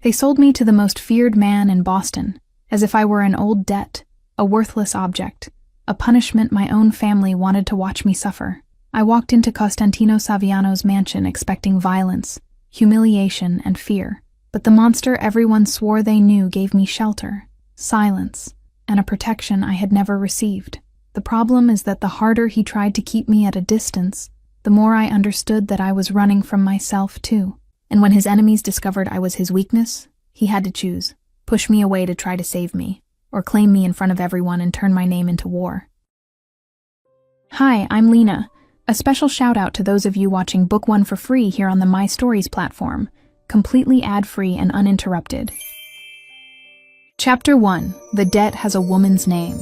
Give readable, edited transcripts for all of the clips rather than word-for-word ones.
They sold me to the most feared man in Boston, as if I were an old debt, a worthless object, a punishment my own family wanted to watch me suffer. I walked into Costantino Saviano's mansion expecting violence, humiliation, and fear. But the monster everyone swore they knew gave me shelter, silence, and a protection I had never received. The problem is that the harder he tried to keep me at a distance, the more I understood that I was running from myself too. And when his enemies discovered I was his weakness, he had to choose: push me away to try to save me, or claim me in front of everyone and turn my name into war. Hi, I'm Lena. A special shout out to those of you watching Book 1 for free here on the My Stories platform, completely ad-free and uninterrupted. Chapter 1. The Debt Has a Woman's Name.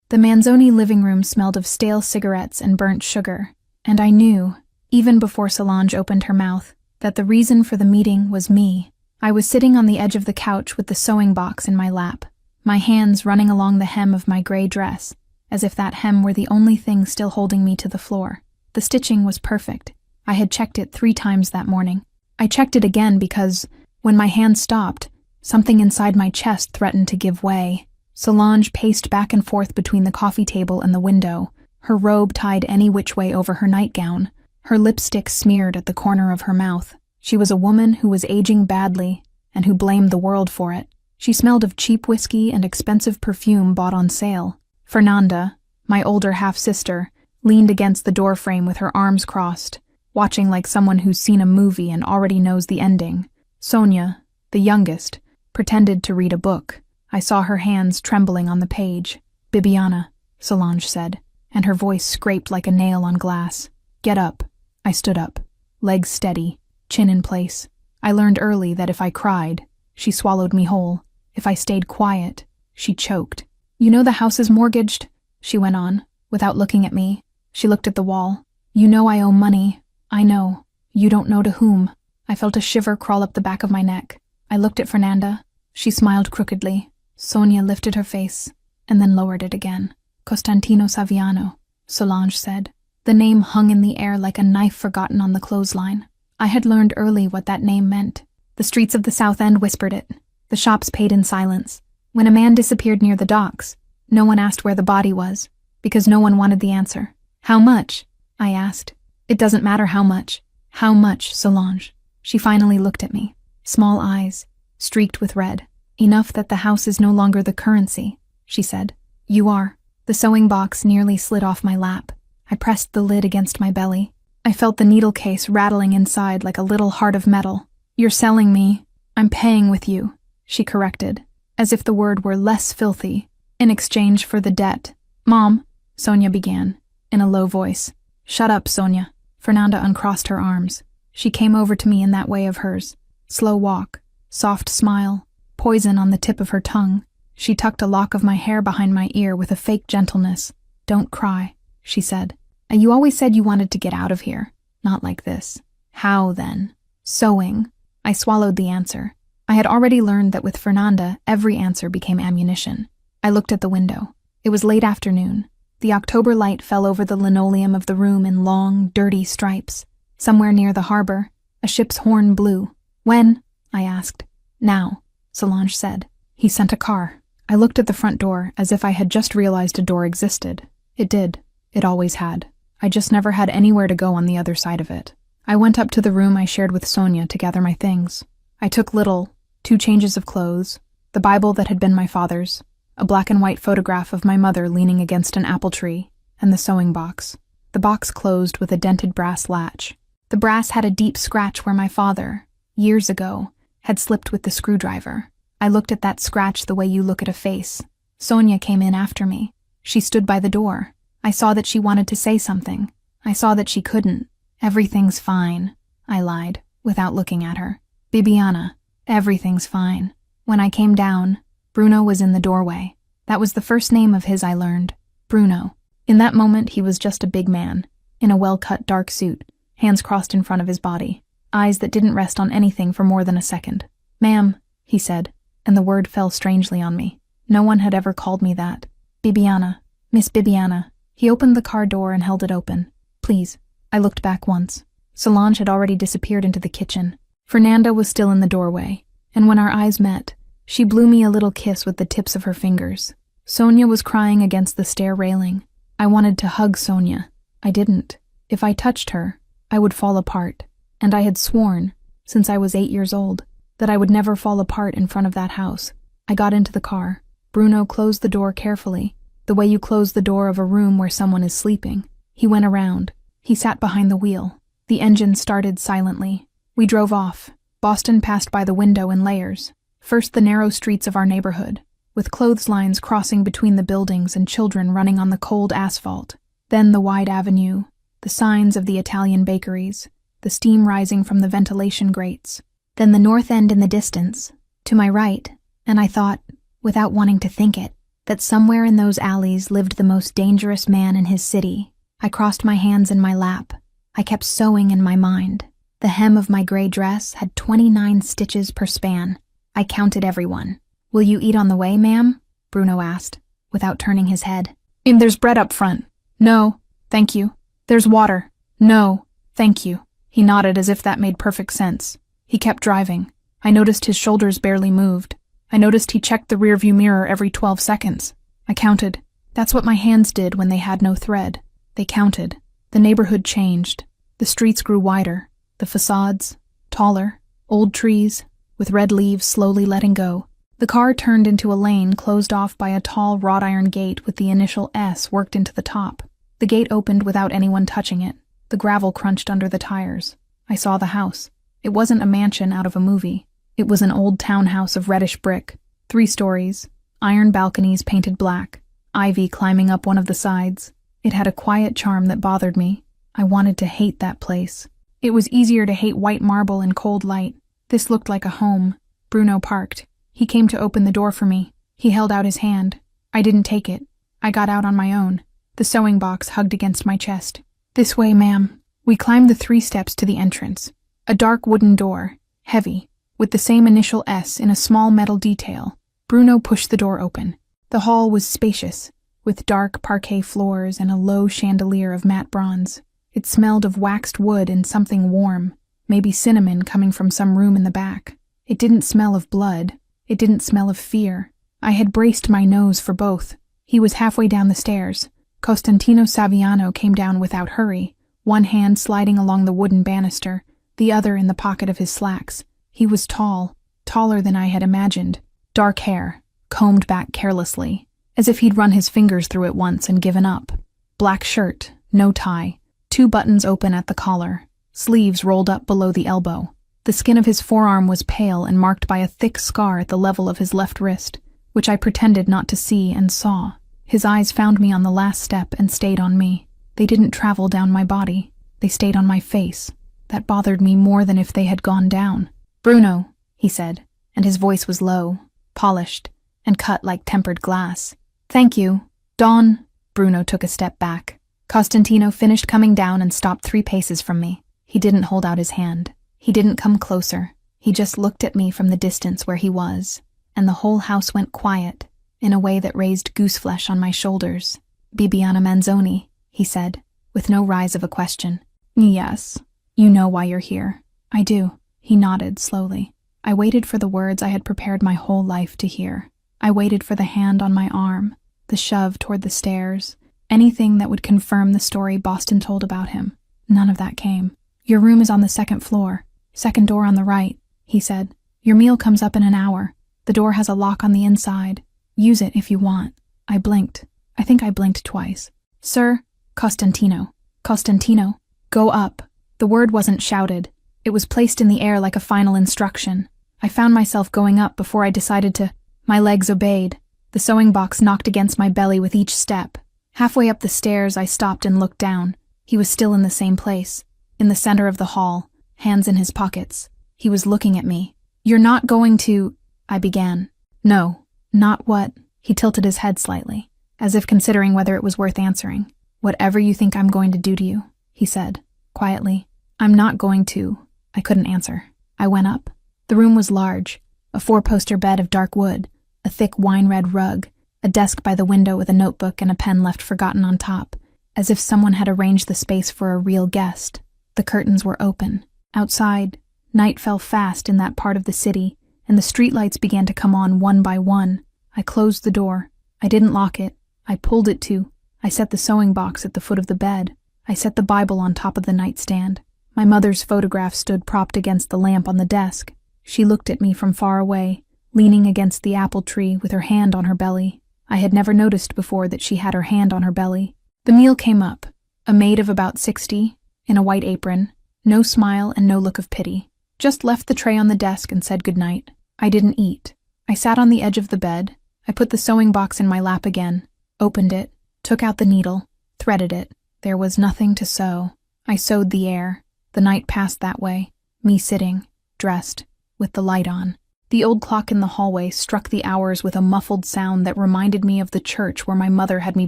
The Manzoni living room smelled of stale cigarettes and burnt sugar, and I knew, even before Solange opened her mouth, that the reason for the meeting was me. I was sitting on the edge of the couch with the sewing box in my lap, my hands running along the hem of my gray dress, as if that hem were the only thing still holding me to the floor. The stitching was perfect. I had checked it 3 times that morning. I checked it again because, when my hand stopped, something inside my chest threatened to give way. Solange paced back and forth between the coffee table and the window, her robe tied any which way over her nightgown, her lipstick smeared at the corner of her mouth. She was a woman who was aging badly and who blamed the world for it. She smelled of cheap whiskey and expensive perfume bought on sale. Fernanda, my older half-sister, leaned against the doorframe with her arms crossed, watching like someone who's seen a movie and already knows the ending. Sonia, the youngest, pretended to read a book. I saw her hands trembling on the page. "Bibiana," Solange said, and her voice scraped like a nail on glass. "Get up." I stood up, legs steady, chin in place. I learned early that if I cried, she swallowed me whole. If I stayed quiet, she choked. "You know the house is mortgaged," she went on, without looking at me. She looked at the wall. "You know I owe money." "I know. You don't know to whom." I felt a shiver crawl up the back of my neck. I looked at Fernanda. She smiled crookedly. Sonia lifted her face, and then lowered it again. "Costantino Saviano," Solange said. The name hung in the air like a knife forgotten on the clothesline. I had learned early what that name meant. The streets of the South End whispered it. The shops paid in silence. When a man disappeared near the docks, no one asked where the body was, because no one wanted the answer. "How much?" I asked. "It doesn't matter how much." "How much, Solange?" She finally looked at me. Small eyes, streaked with red. "Enough that the house is no longer the currency," she said. "You are." The sewing box nearly slid off my lap. I pressed the lid against my belly. I felt the needle case rattling inside like a little heart of metal. "You're selling me." "I'm paying with you," she corrected, as if the word were less filthy, in exchange for the debt. "Mom," Sonia began, in a low voice. "Shut up, Sonia." Fernanda uncrossed her arms. She came over to me in that way of hers. Slow walk, soft smile, poison on the tip of her tongue. She tucked a lock of my hair behind my ear with a fake gentleness. "Don't cry," she said. "You always said you wanted to get out of here. Not like this." "How, then?" "Sewing." I swallowed the answer. I had already learned that with Fernanda, every answer became ammunition. I looked at the window. It was late afternoon. The October light fell over the linoleum of the room in long, dirty stripes. Somewhere near the harbor, a ship's horn blew. "When?" I asked. "Now," Solange said. "He sent a car." I looked at the front door as if I had just realized a door existed. It did. It always had. I just never had anywhere to go on the other side of it. I went up to the room I shared with Sonia to gather my things. I took little, 2 changes of clothes, the Bible that had been my father's, a black and white photograph of my mother leaning against an apple tree, and the sewing box. The box closed with a dented brass latch. The brass had a deep scratch where my father, years ago, had slipped with the screwdriver. I looked at that scratch the way you look at a face. Sonia came in after me. She stood by the door. I saw that she wanted to say something. I saw that she couldn't. "Everything's fine," I lied, without looking at her. "Bibiana, everything's fine." When I came down, Bruno was in the doorway. That was the first name of his I learned. Bruno. In that moment, he was just a big man, in a well-cut dark suit, hands crossed in front of his body, eyes that didn't rest on anything for more than a second. "Ma'am," he said, and the word fell strangely on me. No one had ever called me that. "Bibiana, Miss Bibiana." He opened the car door and held it open. "Please." I looked back once. Solange had already disappeared into the kitchen. Fernanda was still in the doorway, and when our eyes met, she blew me a little kiss with the tips of her fingers. Sonia was crying against the stair railing. I wanted to hug Sonia. I didn't. If I touched her, I would fall apart, and I had sworn, since I was 8 years old, that I would never fall apart in front of that house. I got into the car. Bruno closed the door carefully, the way you close the door of a room where someone is sleeping. He went around. He sat behind the wheel. The engine started silently. We drove off. Boston passed by the window in layers. First the narrow streets of our neighborhood, with clotheslines crossing between the buildings and children running on the cold asphalt. Then the wide avenue, the signs of the Italian bakeries, the steam rising from the ventilation grates. Then the north end in the distance, to my right, and I thought, without wanting to think it, that somewhere in those alleys lived the most dangerous man in his city. I crossed my hands in my lap. I kept sewing in my mind. The hem of my gray dress had 29 stitches per span. I counted everyone. "Will you eat on the way, ma'am?" Bruno asked, without turning his head. "There's bread up front." "No, thank you." "There's water." "No, thank you." He nodded as if that made perfect sense. He kept driving. I noticed his shoulders barely moved. I noticed he checked the rearview mirror every 12 seconds. I counted. That's what my hands did when they had no thread. They counted. The neighborhood changed. The streets grew wider. The facades, taller, old trees, with red leaves slowly letting go. The car turned into a lane closed off by a tall wrought iron gate with the initial S worked into the top. The gate opened without anyone touching it. The gravel crunched under the tires. I saw the house. It wasn't a mansion out of a movie. It was an old townhouse of reddish brick, 3 stories, iron balconies painted black, ivy climbing up one of the sides. It had a quiet charm that bothered me. I wanted to hate that place. It was easier to hate white marble in cold light. This looked like a home. Bruno parked. He came to open the door for me. He held out his hand. I didn't take it. I got out on my own. The sewing box hugged against my chest. "This way, ma'am." We climbed the 3 steps to the entrance. A dark wooden door, heavy, with the same initial S in a small metal detail. Bruno pushed the door open. The hall was spacious, with dark parquet floors and a low chandelier of matte bronze. It smelled of waxed wood and something warm, maybe cinnamon coming from some room in the back. It didn't smell of blood. It didn't smell of fear. I had braced my nose for both. He was halfway down the stairs. Costantino Saviano came down without hurry, one hand sliding along the wooden banister, the other in the pocket of his slacks. He was tall, taller than I had imagined. Dark hair, combed back carelessly, as if he'd run his fingers through it once and given up. Black shirt, no tie, 2 buttons open at the collar, sleeves rolled up below the elbow. The skin of his forearm was pale and marked by a thick scar at the level of his left wrist, which I pretended not to see and saw. His eyes found me on the last step and stayed on me. They didn't travel down my body. They stayed on my face. That bothered me more than if they had gone down. "Bruno," he said, and his voice was low, polished, and cut like tempered glass. "Thank you. Dawn." Bruno took a step back. Costantino finished coming down and stopped 3 paces from me. He didn't hold out his hand. He didn't come closer. He just looked at me from the distance where he was, and the whole house went quiet, in a way that raised gooseflesh on my shoulders. "Bibiana Manzoni," he said, with no rise of a question. "Yes. You know why you're here." "I do." He nodded slowly. I waited for the words I had prepared my whole life to hear. I waited for the hand on my arm, the shove toward the stairs, anything that would confirm the story Boston told about him. None of that came. "Your room is on the 2nd floor, 2nd door on the right," he said. "Your meal comes up in an hour. The door has a lock on the inside. Use it if you want." I blinked. I think I blinked twice. "Sir, Costantino. Costantino, go up." The word wasn't shouted. It was placed in the air like a final instruction. I found myself going up before I decided to. My legs obeyed. The sewing box knocked against my belly with each step. Halfway up the stairs, I stopped and looked down. He was still in the same place, in the center of the hall, hands in his pockets. He was looking at me. "You're not going to—" I began. "No, not what?" He tilted his head slightly, as if considering whether it was worth answering. "Whatever you think I'm going to do to you," he said, quietly. "I'm not going to." I couldn't answer. I went up. The room was large, a 4-poster bed of dark wood, a thick wine-red rug, a desk by the window with a notebook and a pen left forgotten on top, as if someone had arranged the space for a real guest. The curtains were open. Outside, Night fell fast in that part of the city, and the streetlights began to come on one by one. I closed the door. I didn't lock it. I pulled it to. I set the sewing box at the foot of the bed. I set the Bible on top of the nightstand. My mother's photograph stood propped against the lamp on the desk. She looked at me from far away, leaning against the apple tree with her hand on her belly. I had never noticed before that she had her hand on her belly. The meal came up. A maid of about 60, in a white apron, no smile and no look of pity. Just left the tray on the desk and said goodnight. I didn't eat. I sat on the edge of the bed. I put the sewing box in my lap again, opened it, took out the needle, threaded it. There was nothing to sew. I sewed the air. The night passed that way, me sitting, dressed, with the light on. The old clock in the hallway struck the hours with a muffled sound that reminded me of the church where my mother had me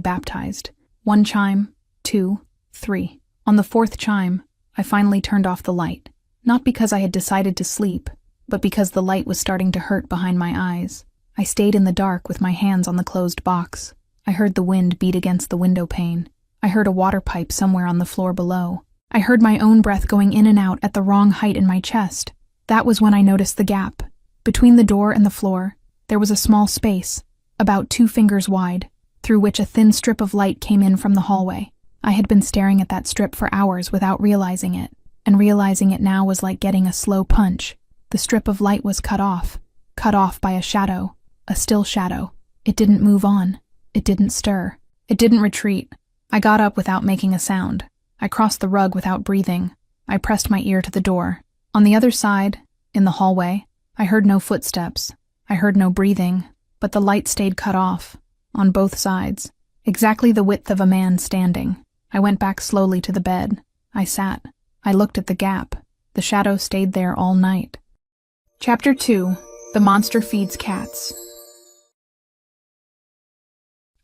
baptized. 1 chime, 2, 3. On the 4th chime, I finally turned off the light. Not because I had decided to sleep, but because the light was starting to hurt behind my eyes. I stayed in the dark with my hands on the closed box. I heard the wind beat against the window pane. I heard a water pipe somewhere on the floor below. I heard my own breath going in and out at the wrong height in my chest. That was when I noticed the gap. Between the door and the floor, there was a small space, about 2 fingers wide, through which a thin strip of light came in from the hallway. I had been staring at that strip for hours without realizing it, and realizing it now was like getting a slow punch. The strip of light was cut off by a shadow, a still shadow. It didn't move on. It didn't stir. It didn't retreat. I got up without making a sound. I crossed the rug without breathing. I pressed my ear to the door. On the other side, in the hallway, I heard no footsteps. I heard no breathing, but the light stayed cut off, on both sides, exactly the width of a man standing. I went back slowly to the bed. I sat. I looked at the gap. The shadow stayed there all night. Chapter 2. The Monster Feeds Cats.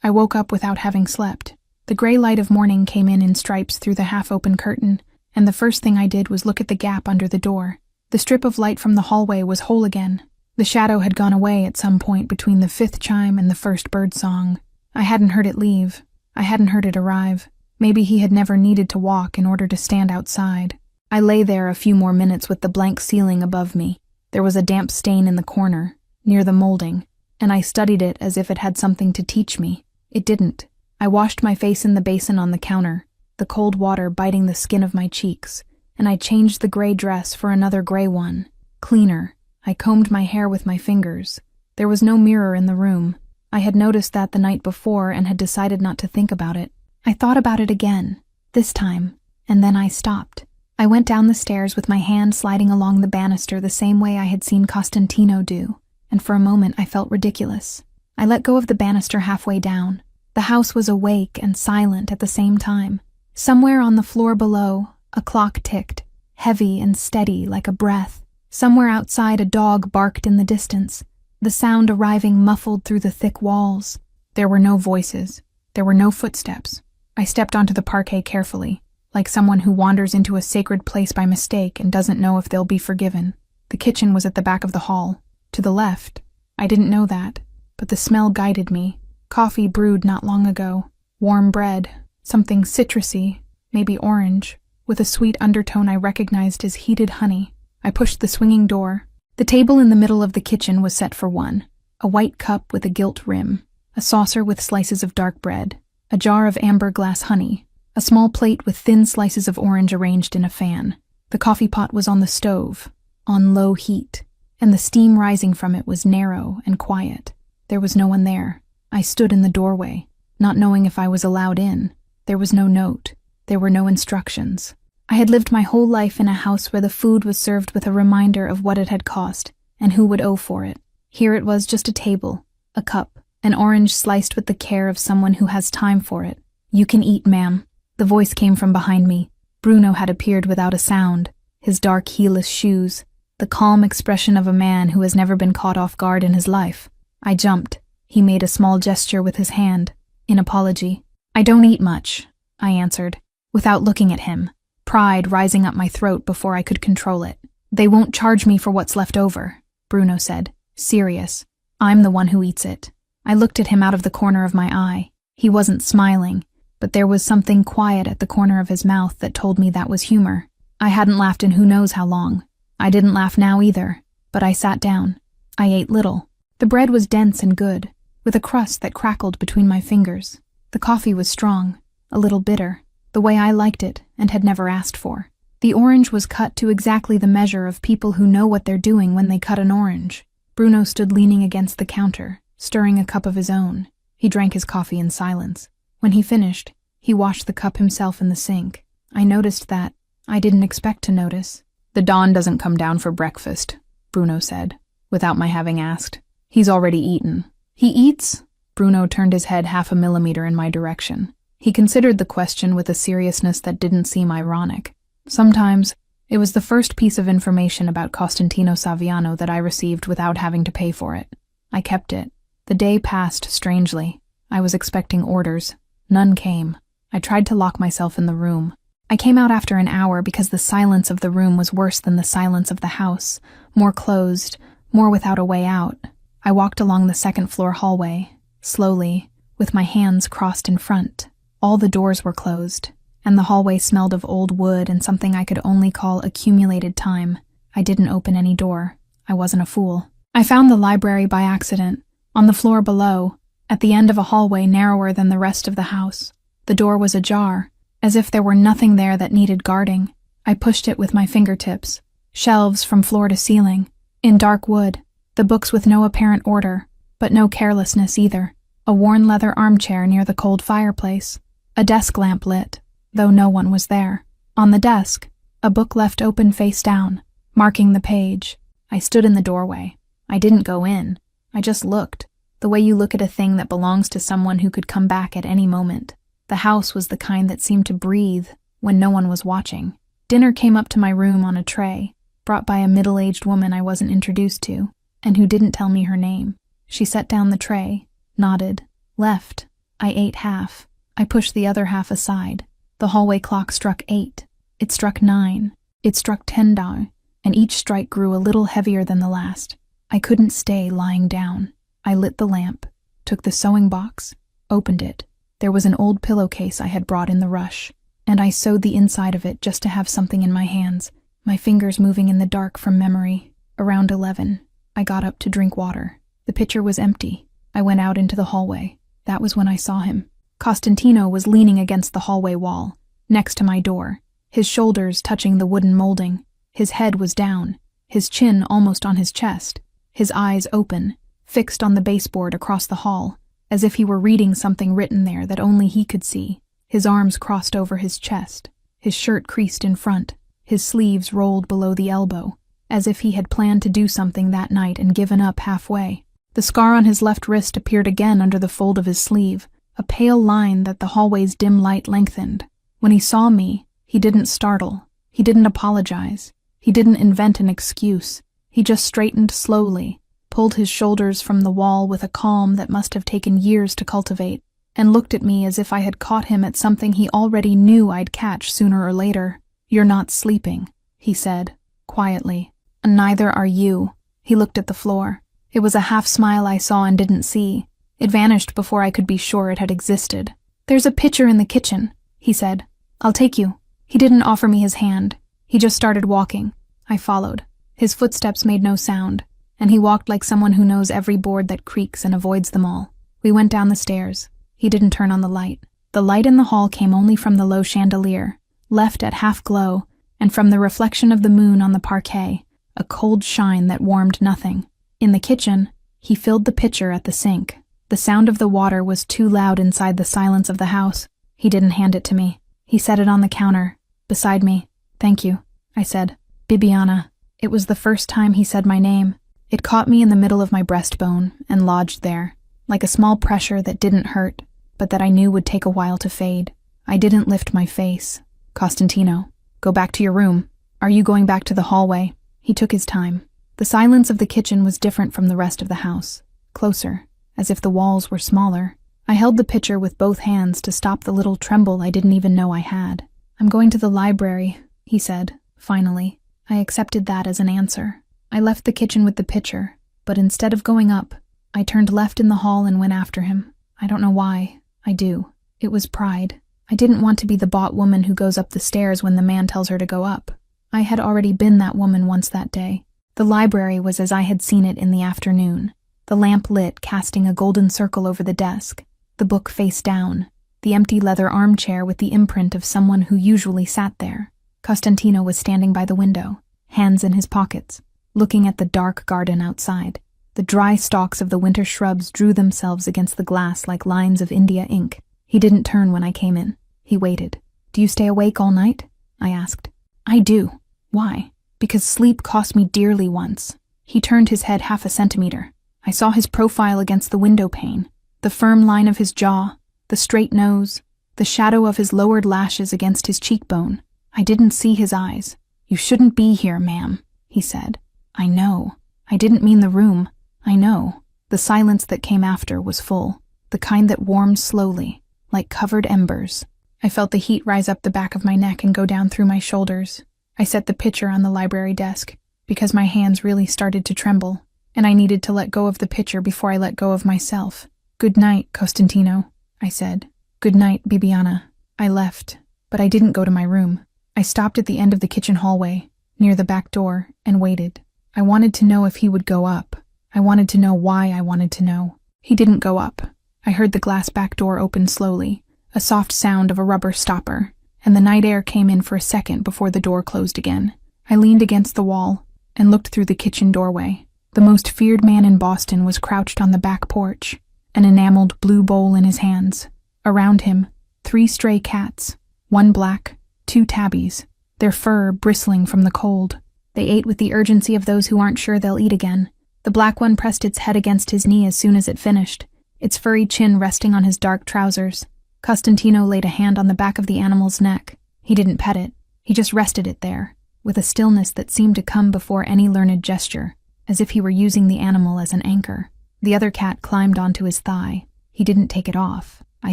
I woke up without having slept. The gray light of morning came in stripes through the half-open curtain, and the first thing I did was look at the gap under the door. The strip of light from the hallway was whole again. The shadow had gone away at some point between the 5th chime and the first bird song. I hadn't heard it leave. I hadn't heard it arrive. Maybe he had never needed to walk in order to stand outside. I lay there a few more minutes with the blank ceiling above me. There was a damp stain in the corner, near the molding, and I studied it as if it had something to teach me. It didn't. I washed my face in the basin on the counter, the cold water biting the skin of my cheeks, and I changed the gray dress for another gray one, cleaner. I combed my hair with my fingers. There was no mirror in the room. I had noticed that the night before and had decided not to think about it. I thought about it again, this time, and then I stopped. I went down the stairs with my hand sliding along the banister the same way I had seen Costantino do, and for a moment I felt ridiculous. I let go of the banister halfway down. The house was awake and silent at the same time. Somewhere on the floor below, a clock ticked, heavy and steady like a breath. Somewhere outside, a dog barked in the distance, the sound arriving muffled through the thick walls. There were no voices. There were no footsteps. I stepped onto the parquet carefully, like someone who wanders into a sacred place by mistake and doesn't know if they'll be forgiven. The kitchen was at the back of the hall, to the left. I didn't know that, but the smell guided me. Coffee brewed not long ago, warm bread, something citrusy, maybe orange, with a sweet undertone I recognized as heated honey. I pushed the swinging door. The table in the middle of the kitchen was set for one, a white cup with a gilt rim, a saucer with slices of dark bread, a jar of amber glass honey, a small plate with thin slices of orange arranged in a fan. The coffee pot was on the stove, on low heat, and the steam rising from it was narrow and quiet. There was no one there. I stood in the doorway, not knowing if I was allowed in. There was no note. There were no instructions. I had lived my whole life in a house where the food was served with a reminder of what it had cost and who would owe for it. Here it was just a table, a cup, an orange sliced with the care of someone who has time for it. "You can eat, ma'am." The voice came from behind me. Bruno had appeared without a sound, his dark heelless shoes, the calm expression of a man who has never been caught off guard in his life. I jumped. He made a small gesture with his hand, in apology. "I don't eat much," I answered, without looking at him, pride rising up my throat before I could control it. "They won't charge me for what's left over," Bruno said, serious. "I'm the one who eats it." I looked at him out of the corner of my eye. He wasn't smiling, but there was something quiet at the corner of his mouth that told me that was humor. I hadn't laughed in who knows how long. I didn't laugh now either, but I sat down. I ate little. The bread was dense and good, with a crust that crackled between my fingers. The coffee was strong, a little bitter, the way I liked it and had never asked for. The orange was cut to exactly the measure of people who know what they're doing when they cut an orange. Bruno stood leaning against the counter, stirring a cup of his own. He drank his coffee in silence. When he finished, he washed the cup himself in the sink. I noticed that I didn't expect to notice. "The Don doesn't come down for breakfast," Bruno said, without my having asked. "He's already eaten." "He eats?" Bruno turned his head 0.5 millimeter in my direction. He considered the question with a seriousness that didn't seem ironic. Sometimes, it was the first piece of information about Costantino Saviano that I received without having to pay for it. I kept it. The day passed strangely. I was expecting orders. None came. I tried to lock myself in the room. I came out after an hour because the silence of the room was worse than the silence of the house, more closed, more without a way out. I walked along the second-floor hallway, slowly, with my hands crossed in front. All the doors were closed, and the hallway smelled of old wood and something I could only call accumulated time. I didn't open any door. I wasn't a fool. I found the library by accident, on the floor below, at the end of a hallway narrower than the rest of the house. The door was ajar, as if there were nothing there that needed guarding. I pushed it with my fingertips. Shelves from floor to ceiling, in dark wood, the books with no apparent order, but no carelessness either. A worn leather armchair near the cold fireplace. A desk lamp lit, though no one was there. On the desk, a book left open face down, marking the page. I stood in the doorway. I didn't go in. I just looked, the way you look at a thing that belongs to someone who could come back at any moment. The house was the kind that seemed to breathe when no one was watching. Dinner came up to my room on a tray, brought by a middle-aged woman I wasn't introduced to, and who didn't tell me her name. She set down the tray, nodded, left. I ate half. I pushed the other half aside. The hallway clock struck 8. It struck 9. It struck 10 down, and each strike grew a little heavier than the last. I couldn't stay lying down. I lit the lamp, took the sewing box, opened it. There was an old pillowcase I had brought in the rush, and I sewed the inside of it just to have something in my hands, my fingers moving in the dark from memory. Around 11, I got up to drink water. The pitcher was empty. I went out into the hallway. That was when I saw him. Costantino was leaning against the hallway wall, next to my door, his shoulders touching the wooden molding. His head was down, his chin almost on his chest, his eyes open, fixed on the baseboard across the hall, as if he were reading something written there that only he could see. His arms crossed over his chest, his shirt creased in front, his sleeves rolled below the elbow, as if he had planned to do something that night and given up halfway. The scar on his left wrist appeared again under the fold of his sleeve, a pale line that the hallway's dim light lengthened. When he saw me, he didn't startle. He didn't apologize. He didn't invent an excuse. He just straightened slowly, pulled his shoulders from the wall with a calm that must have taken years to cultivate, and looked at me as if I had caught him at something he already knew I'd catch sooner or later. "You're not sleeping," he said, quietly. "Neither are you." He looked at the floor. It was a half smile I saw and didn't see. It vanished before I could be sure it had existed. "There's a pitcher in the kitchen," he said. "I'll take you." He didn't offer me his hand. He just started walking. I followed. His footsteps made no sound, and he walked like someone who knows every board that creaks and avoids them all. We went down the stairs. He didn't turn on the light. The light in the hall came only from the low chandelier, left at half glow, and from the reflection of the moon on the parquet, a cold shine that warmed nothing. In the kitchen, he filled the pitcher at the sink. The sound of the water was too loud inside the silence of the house. He didn't hand it to me. He set it on the counter, beside me. "Thank you," I said. "Bibiana." It was the first time he said my name. It caught me in the middle of my breastbone and lodged there, like a small pressure that didn't hurt, but that I knew would take a while to fade. I didn't lift my face. "Costantino, go back to your room. Are you going back to the hallway?" He took his time. The silence of the kitchen was different from the rest of the house, closer, as if the walls were smaller. I held the pitcher with both hands to stop the little tremble I didn't even know I had. "I'm going to the library," he said, finally. I accepted that as an answer. I left the kitchen with the pitcher, but instead of going up, I turned left in the hall and went after him. I don't know why. I do. It was pride. I didn't want to be the bought woman who goes up the stairs when the man tells her to go up. I had already been that woman once that day. The library was as I had seen it in the afternoon. The lamp lit, casting a golden circle over the desk, the book face down, the empty leather armchair with the imprint of someone who usually sat there. Costantino was standing by the window, hands in his pockets, looking at the dark garden outside. The dry stalks of the winter shrubs drew themselves against the glass like lines of India ink. He didn't turn when I came in. He waited. "Do you stay awake all night?" I asked. "I do." "Why?" "Because sleep cost me dearly once." He turned his head half a centimeter. I saw his profile against the window pane, the firm line of his jaw, the straight nose, the shadow of his lowered lashes against his cheekbone. I didn't see his eyes. "You shouldn't be here, ma'am," he said. "I know. I didn't mean the room. I know." The silence that came after was full, the kind that warmed slowly, like covered embers. I felt the heat rise up the back of my neck and go down through my shoulders. I set the picture on the library desk, because my hands really started to tremble, and I needed to let go of the picture before I let go of myself. "Good night, Costantino," I said. "Good night, Bibiana." I left, but I didn't go to my room. I stopped at the end of the kitchen hallway, near the back door, and waited. I wanted to know if he would go up. I wanted to know why I wanted to know. He didn't go up. I heard the glass back door open slowly, a soft sound of a rubber stopper, and the night air came in for a second before the door closed again. I leaned against the wall and looked through the kitchen doorway. The most feared man in Boston was crouched on the back porch, an enameled blue bowl in his hands. Around him, 3 stray cats, 1 black, 2 tabbies, their fur bristling from the cold. They ate with the urgency of those who aren't sure they'll eat again. The black one pressed its head against his knee as soon as it finished, its furry chin resting on his dark trousers. Costantino laid a hand on the back of the animal's neck. He didn't pet it. He just rested it there, with a stillness that seemed to come before any learned gesture, as if he were using the animal as an anchor. The other cat climbed onto his thigh. He didn't take it off. I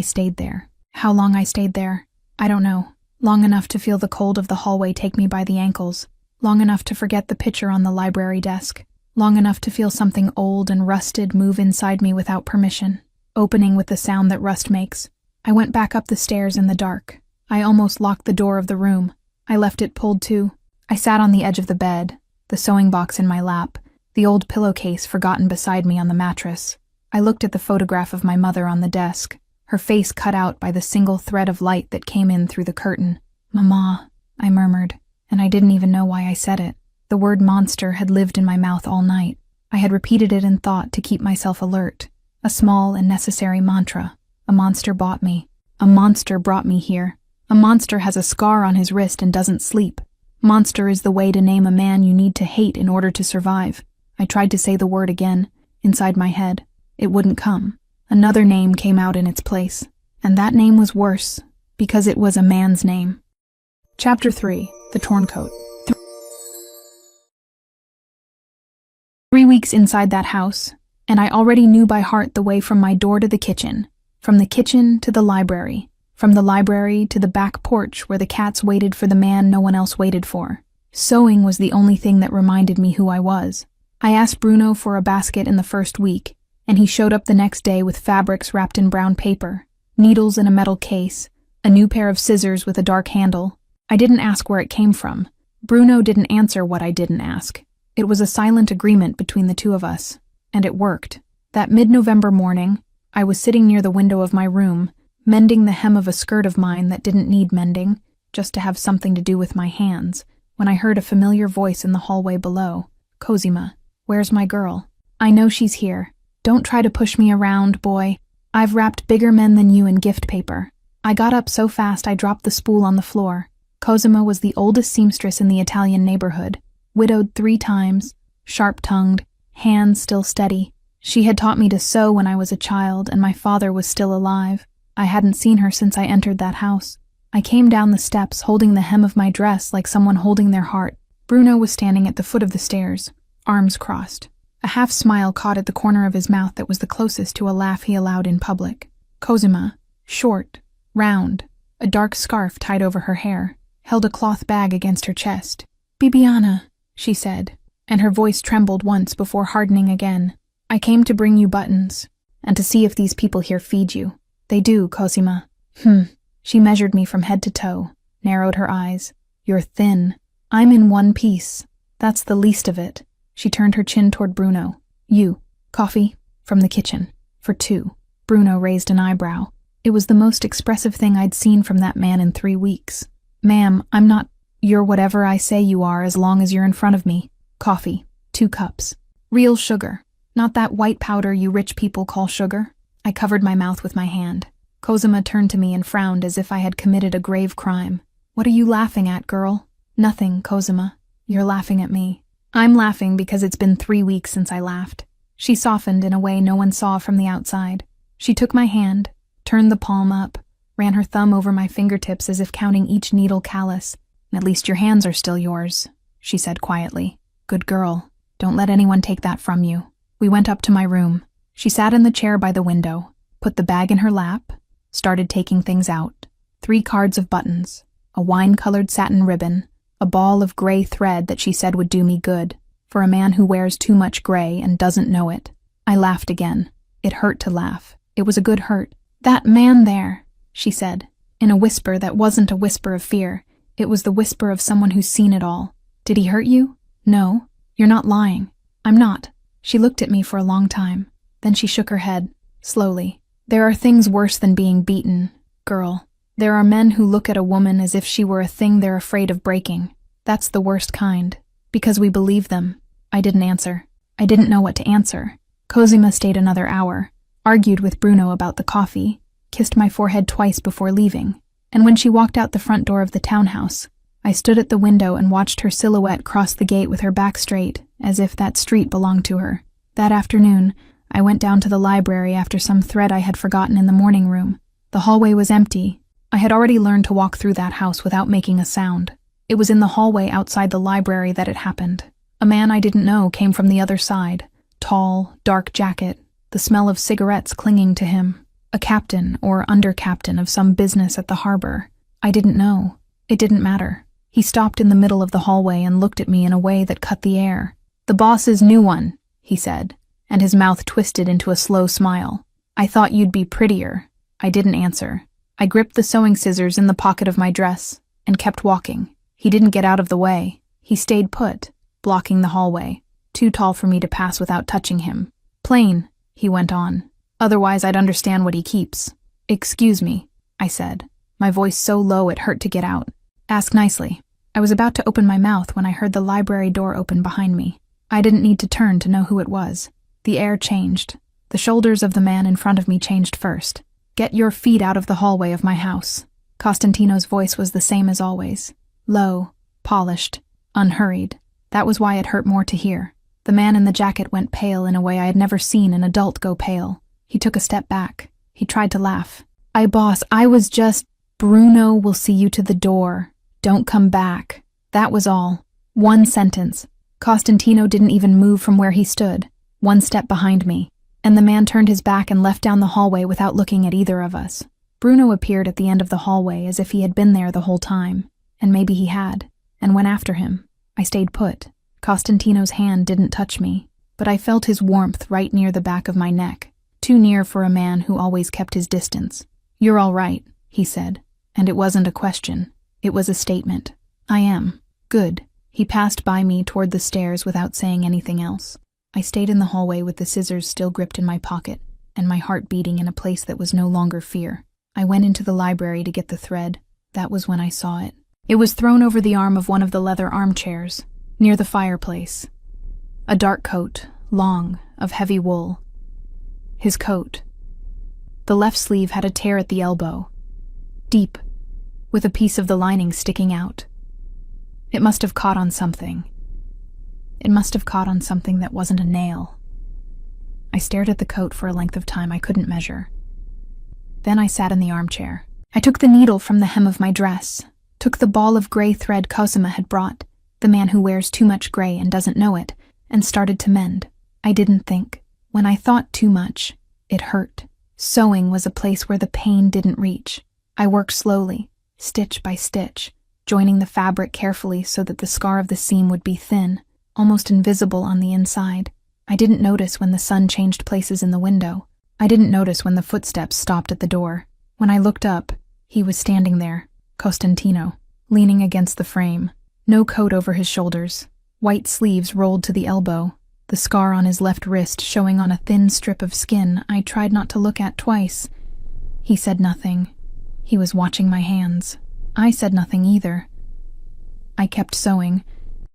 stayed there. How long I stayed there? I don't know. Long enough to feel the cold of the hallway take me by the ankles. Long enough to forget the picture on the library desk. Long enough to feel something old and rusted move inside me without permission, opening with the sound that rust makes. I went back up the stairs in the dark. I almost locked the door of the room. I left it pulled to. I sat on the edge of the bed, the sewing box in my lap, the old pillowcase forgotten beside me on the mattress. I looked at the photograph of my mother on the desk, her face cut out by the single thread of light that came in through the curtain. "Mama," I murmured, and I didn't even know why I said it. The word monster had lived in my mouth all night. I had repeated it in thought to keep myself alert. A small and necessary mantra. A monster bought me. A monster brought me here. A monster has a scar on his wrist and doesn't sleep. Monster is the way to name a man you need to hate in order to survive. I tried to say the word again, inside my head. It wouldn't come. Another name came out in its place, and that name was worse, because it was a man's name. Chapter 3. The Torn Coat. 3 weeks inside that house, and I already knew by heart the way from my door to the kitchen, from the kitchen to the library, from the library to the back porch where the cats waited for the man no one else waited for. Sewing was the only thing that reminded me who I was. I asked Bruno for a basket in the first week, and he showed up the next day with fabrics wrapped in brown paper, needles in a metal case, a new pair of scissors with a dark handle. I didn't ask where it came from. Bruno didn't answer what I didn't ask. It was a silent agreement between the two of us, and it worked. That mid-November morning, I was sitting near the window of my room, mending the hem of a skirt of mine that didn't need mending, just to have something to do with my hands, when I heard a familiar voice in the hallway below. "Cosima, where's my girl?" "I know she's here. Don't try to push me around, boy. I've wrapped bigger men than you in gift paper." I got up so fast I dropped the spool on the floor. Cosima was the oldest seamstress in the Italian neighborhood, widowed 3 times, sharp-tongued, hands still steady. She had taught me to sew when I was a child, and my father was still alive. I hadn't seen her since I entered that house. I came down the steps holding the hem of my dress like someone holding their heart. Bruno was standing at the foot of the stairs, arms crossed. A half-smile caught at the corner of his mouth that was the closest to a laugh he allowed in public. Cosima, short, round, a dark scarf tied over her hair, held a cloth bag against her chest. "Bibiana," she said, and her voice trembled once before hardening again. "I came to bring you buttons, and to see if these people here feed you." "They do, Cosima." She measured me from head to toe, narrowed her eyes. "You're thin." I'm in one piece. That's the least of it. She turned her chin toward Bruno. You. Coffee? From the kitchen. For two. Bruno raised an eyebrow. It was the most expressive thing I'd seen from that man in 3 weeks. Ma'am, I'm not. You're whatever I say you are as long as you're in front of me. Coffee. 2 cups. Real sugar. Not that white powder you rich people call sugar. I covered my mouth with my hand. Cosima turned to me and frowned as if I had committed a grave crime. What are you laughing at, girl? Nothing, Cosima. You're laughing at me. I'm laughing because it's been 3 weeks since I laughed. She softened in a way no one saw from the outside. She took my hand, turned the palm up, ran her thumb over my fingertips as if counting each needle callus. At least your hands are still yours, she said quietly. Good girl. Don't let anyone take that from you. We went up to my room. She sat in the chair by the window, put the bag in her lap, started taking things out. 3 cards of buttons, a wine-colored satin ribbon, a ball of gray thread that she said would do me good, for a man who wears too much gray and doesn't know it. I laughed again. It hurt to laugh. It was a good hurt. That man there, she said, in a whisper that wasn't a whisper of fear. It was the whisper of someone who's seen it all. Did he hurt you? No. You're not lying. I'm not. She looked at me for a long time. Then she shook her head, slowly. There are things worse than being beaten, girl. There are men who look at a woman as if she were a thing they're afraid of breaking. That's the worst kind. Because we believe them. I didn't answer. I didn't know what to answer. Cosima stayed another hour, argued with Bruno about the coffee, kissed my forehead twice before leaving, and when she walked out the front door of the townhouse, I stood at the window and watched her silhouette cross the gate with her back straight, as if that street belonged to her. That afternoon, I went down to the library after some thread I had forgotten in the morning room. The hallway was empty. I had already learned to walk through that house without making a sound. It was in the hallway outside the library that it happened. A man I didn't know came from the other side. Tall, dark jacket, the smell of cigarettes clinging to him. A captain or under-captain of some business at the harbor. I didn't know. It didn't matter. He stopped in the middle of the hallway and looked at me in a way that cut the air. The boss's new one, he said, and his mouth twisted into a slow smile. I thought you'd be prettier. I didn't answer. I gripped the sewing scissors in the pocket of my dress and kept walking. He didn't get out of the way. He stayed put, blocking the hallway, too tall for me to pass without touching him. Plain, he went on. Otherwise I'd understand what he keeps. Excuse me, I said, my voice so low it hurt to get out. Ask nicely. I was about to open my mouth when I heard the library door open behind me. I didn't need to turn to know who it was. The air changed. The shoulders of the man in front of me changed first. Get your feet out of the hallway of my house. Costantino's voice was the same as always. Low, polished, unhurried. That was why it hurt more to hear. The man in the jacket went pale in a way I had never seen an adult go pale. He took a step back. He tried to laugh. Boss, I was just... Bruno will see you to the door. Don't come back. That was all. 1 sentence. Costantino didn't even move from where he stood, 1 step behind me, and the man turned his back and left down the hallway without looking at either of us. Bruno appeared at the end of the hallway as if he had been there the whole time, and maybe he had, and went after him. I stayed put. Costantino's hand didn't touch me, but I felt his warmth right near the back of my neck, too near for a man who always kept his distance. You're all right, he said, and it wasn't a question. It was a statement. I am. Good. He passed by me toward the stairs without saying anything else. I stayed in the hallway with the scissors still gripped in my pocket, and my heart beating in a place that was no longer fear. I went into the library to get the thread. That was when I saw it. It was thrown over the arm of one of the leather armchairs, near the fireplace. A dark coat, long, of heavy wool. His coat. The left sleeve had a tear at the elbow. Deep, with a piece of the lining sticking out. It must have caught on something. It must have caught on something that wasn't a nail. I stared at the coat for a length of time I couldn't measure. Then I sat in the armchair. I took the needle from the hem of my dress, took the ball of gray thread Cosima had brought, the man who wears too much gray and doesn't know it, and started to mend. I didn't think. When I thought too much, it hurt. Sewing was a place where the pain didn't reach. I worked slowly, stitch by stitch, joining the fabric carefully so that the scar of the seam would be thin, almost invisible on the inside. I didn't notice when the sun changed places in the window. I didn't notice when the footsteps stopped at the door. When I looked up, he was standing there, Costantino, leaning against the frame. No coat over his shoulders, white sleeves rolled to the elbow, the scar on his left wrist showing on a thin strip of skin I tried not to look at twice. He said nothing. He was watching my hands. I said nothing either. I kept sewing.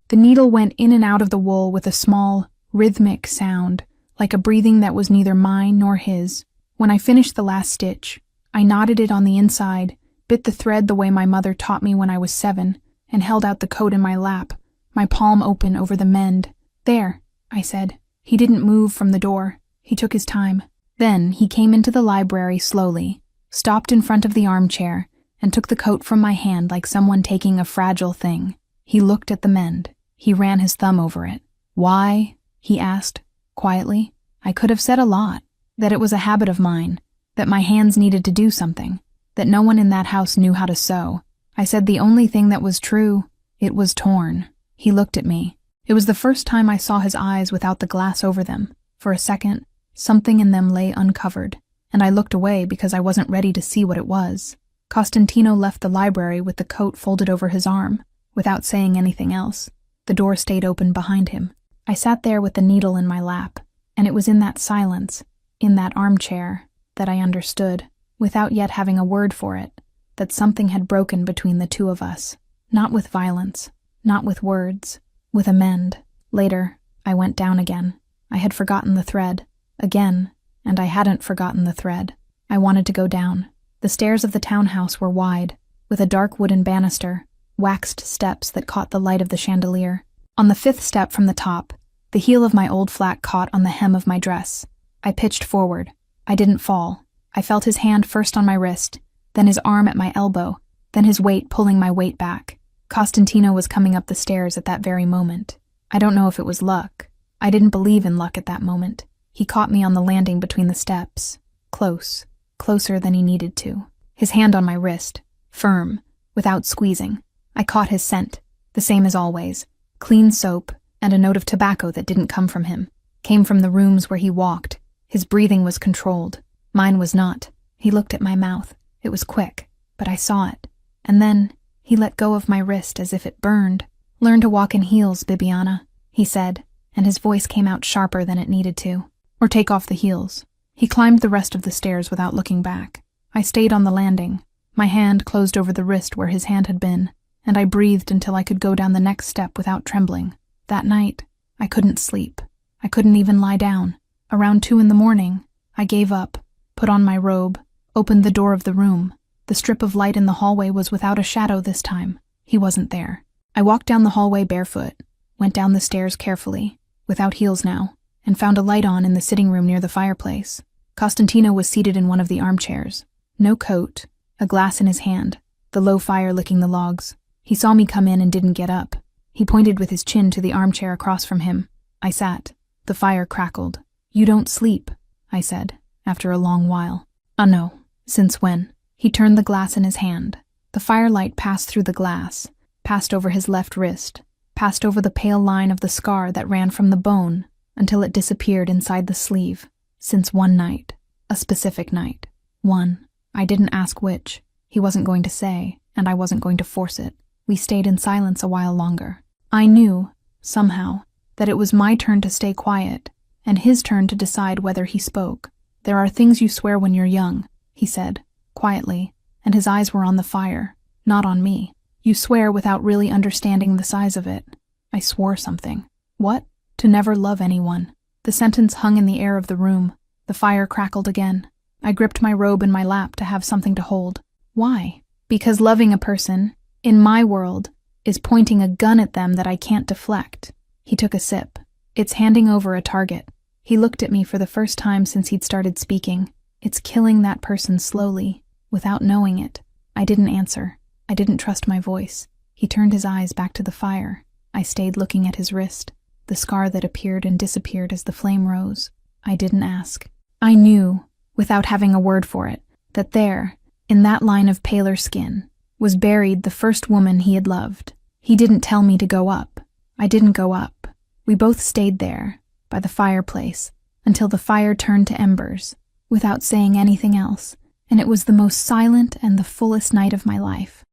The needle went in and out of the wool with a small, rhythmic sound, like a breathing that was neither mine nor his. When I finished the last stitch, I knotted it on the inside, bit the thread the way my mother taught me when I was 7, and held out the coat in my lap, my palm open over the mend. "There," I said. He didn't move from the door. He took his time. Then he came into the library slowly, stopped in front of the armchair, and took the coat from my hand like someone taking a fragile thing. He looked at the mend. He ran his thumb over it. "Why?" he asked, quietly. I could have said a lot. That it was a habit of mine. That my hands needed to do something. That no one in that house knew how to sew. I said the only thing that was true. It was torn. He looked at me. It was the first time I saw his eyes without the glass over them. For a second, something in them lay uncovered, and I looked away because I wasn't ready to see what it was. Costantino left the library with the coat folded over his arm, without saying anything else. The door stayed open behind him. I sat there with the needle in my lap, and it was in that silence, in that armchair, that I understood, without yet having a word for it, that something had broken between the two of us. Not with violence, not with words, with a mend. Later, I went down again. I had forgotten the thread. Again, and I hadn't forgotten the thread. I wanted to go down. The stairs of the townhouse were wide, with a dark wooden banister, waxed steps that caught the light of the chandelier. On the 5th step from the top, the heel of my old flat caught on the hem of my dress. I pitched forward. I didn't fall. I felt his hand first on my wrist, then his arm at my elbow, then his weight pulling my weight back. Costantino was coming up the stairs at that very moment. I don't know if it was luck. I didn't believe in luck at that moment. He caught me on the landing between the steps. Close. Closer than he needed to. His hand on my wrist. Firm. Without squeezing. I caught his scent. The same as always. Clean soap, and a note of tobacco that didn't come from him. Came from the rooms where he walked. His breathing was controlled. Mine was not. He looked at my mouth. It was quick, but I saw it. And then, he let go of my wrist as if it burned. "Learn to walk in heels, Bibiana," he said, and his voice came out sharper than it needed to. "Or take off the heels." He climbed the rest of the stairs without looking back. I stayed on the landing. My hand closed over the wrist where his hand had been, and I breathed until I could go down the next step without trembling. That night, I couldn't sleep. I couldn't even lie down. Around 2 a.m, I gave up, put on my robe, opened the door of the room. The strip of light in the hallway was without a shadow this time. He wasn't there. I walked down the hallway barefoot, went down the stairs carefully, without heels now, and found a light on in the sitting room near the fireplace. Costantino was seated in one of the armchairs. No coat, a glass in his hand, the low fire licking the logs. He saw me come in and didn't get up. He pointed with his chin to the armchair across from him. I sat. The fire crackled. "You don't sleep," I said, after a long while. No. Since when?" He turned the glass in his hand. The firelight passed through the glass, passed over his left wrist, passed over the pale line of the scar that ran from the bone until it disappeared inside the sleeve. Since one night. A specific night. One. I didn't ask which. He wasn't going to say, and I wasn't going to force it. We stayed in silence a while longer. I knew, somehow, that it was my turn to stay quiet, and his turn to decide whether he spoke. "There are things you swear when you're young," he said, quietly, and his eyes were on the fire, not on me. "You swear without really understanding the size of it." I swore something. What? To never love anyone. The sentence hung in the air of the room. The fire crackled again. I gripped my robe in my lap to have something to hold. Why? Because loving a person, in my world, is pointing a gun at them that I can't deflect. He took a sip. It's handing over a target. He looked at me for the first time since he'd started speaking. It's killing that person slowly, without knowing it. I didn't answer. I didn't trust my voice. He turned his eyes back to the fire. I stayed looking at his wrist, the scar that appeared and disappeared as the flame rose. I didn't ask. I knew, without having a word for it, that there, in that line of paler skin, was buried the first woman he had loved. He didn't tell me to go up. I didn't go up. We both stayed there, by the fireplace, until the fire turned to embers, without saying anything else, and it was the most silent and the fullest night of my life.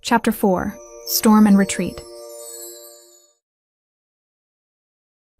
Chapter 4. Storm and Retreat.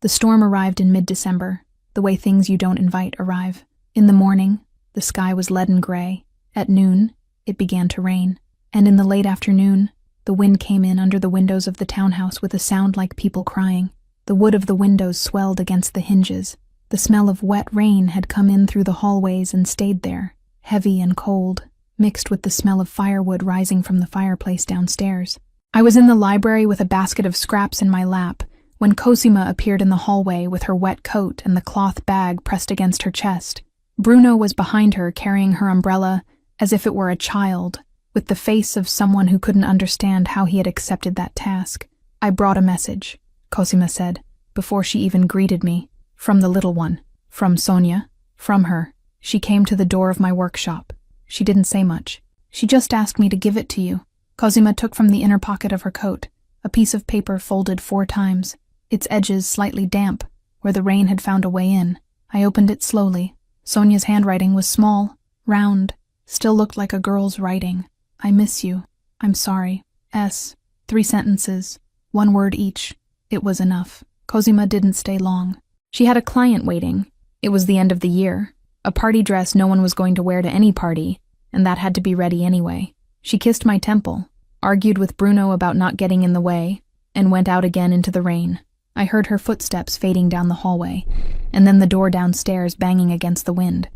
The storm arrived in mid-December, the way things you don't invite arrive. In the morning, the sky was leaden gray. At noon, it began to rain. And in the late afternoon, the wind came in under the windows of the townhouse with a sound like people crying. The wood of the windows swelled against the hinges. The smell of wet rain had come in through the hallways and stayed there, heavy and cold, mixed with the smell of firewood rising from the fireplace downstairs. I was in the library with a basket of scraps in my lap when Cosima appeared in the hallway with her wet coat and the cloth bag pressed against her chest. Bruno was behind her carrying her umbrella as if it were a child, with the face of someone who couldn't understand how he had accepted that task. "I brought a message," Cosima said, before she even greeted me. "From the little one. From Sonia. From her. She came to the door of my workshop. She didn't say much. She just asked me to give it to you." Cosima took from the inner pocket of her coat a piece of paper folded 4 times, its edges slightly damp, where the rain had found a way in. I opened it slowly. Sonia's handwriting was small, round, still looked like a girl's writing. "I miss you. I'm sorry. 3 sentences, 1 word each. It was enough." Cosima didn't stay long. She had a client waiting. It was the end of the year. A party dress no one was going to wear to any party, and that had to be ready anyway. She kissed my temple, argued with Bruno about not getting in the way, and went out again into the rain. I heard her footsteps fading down the hallway, and then the door downstairs banging against the wind.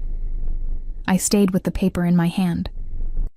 I stayed with the paper in my hand.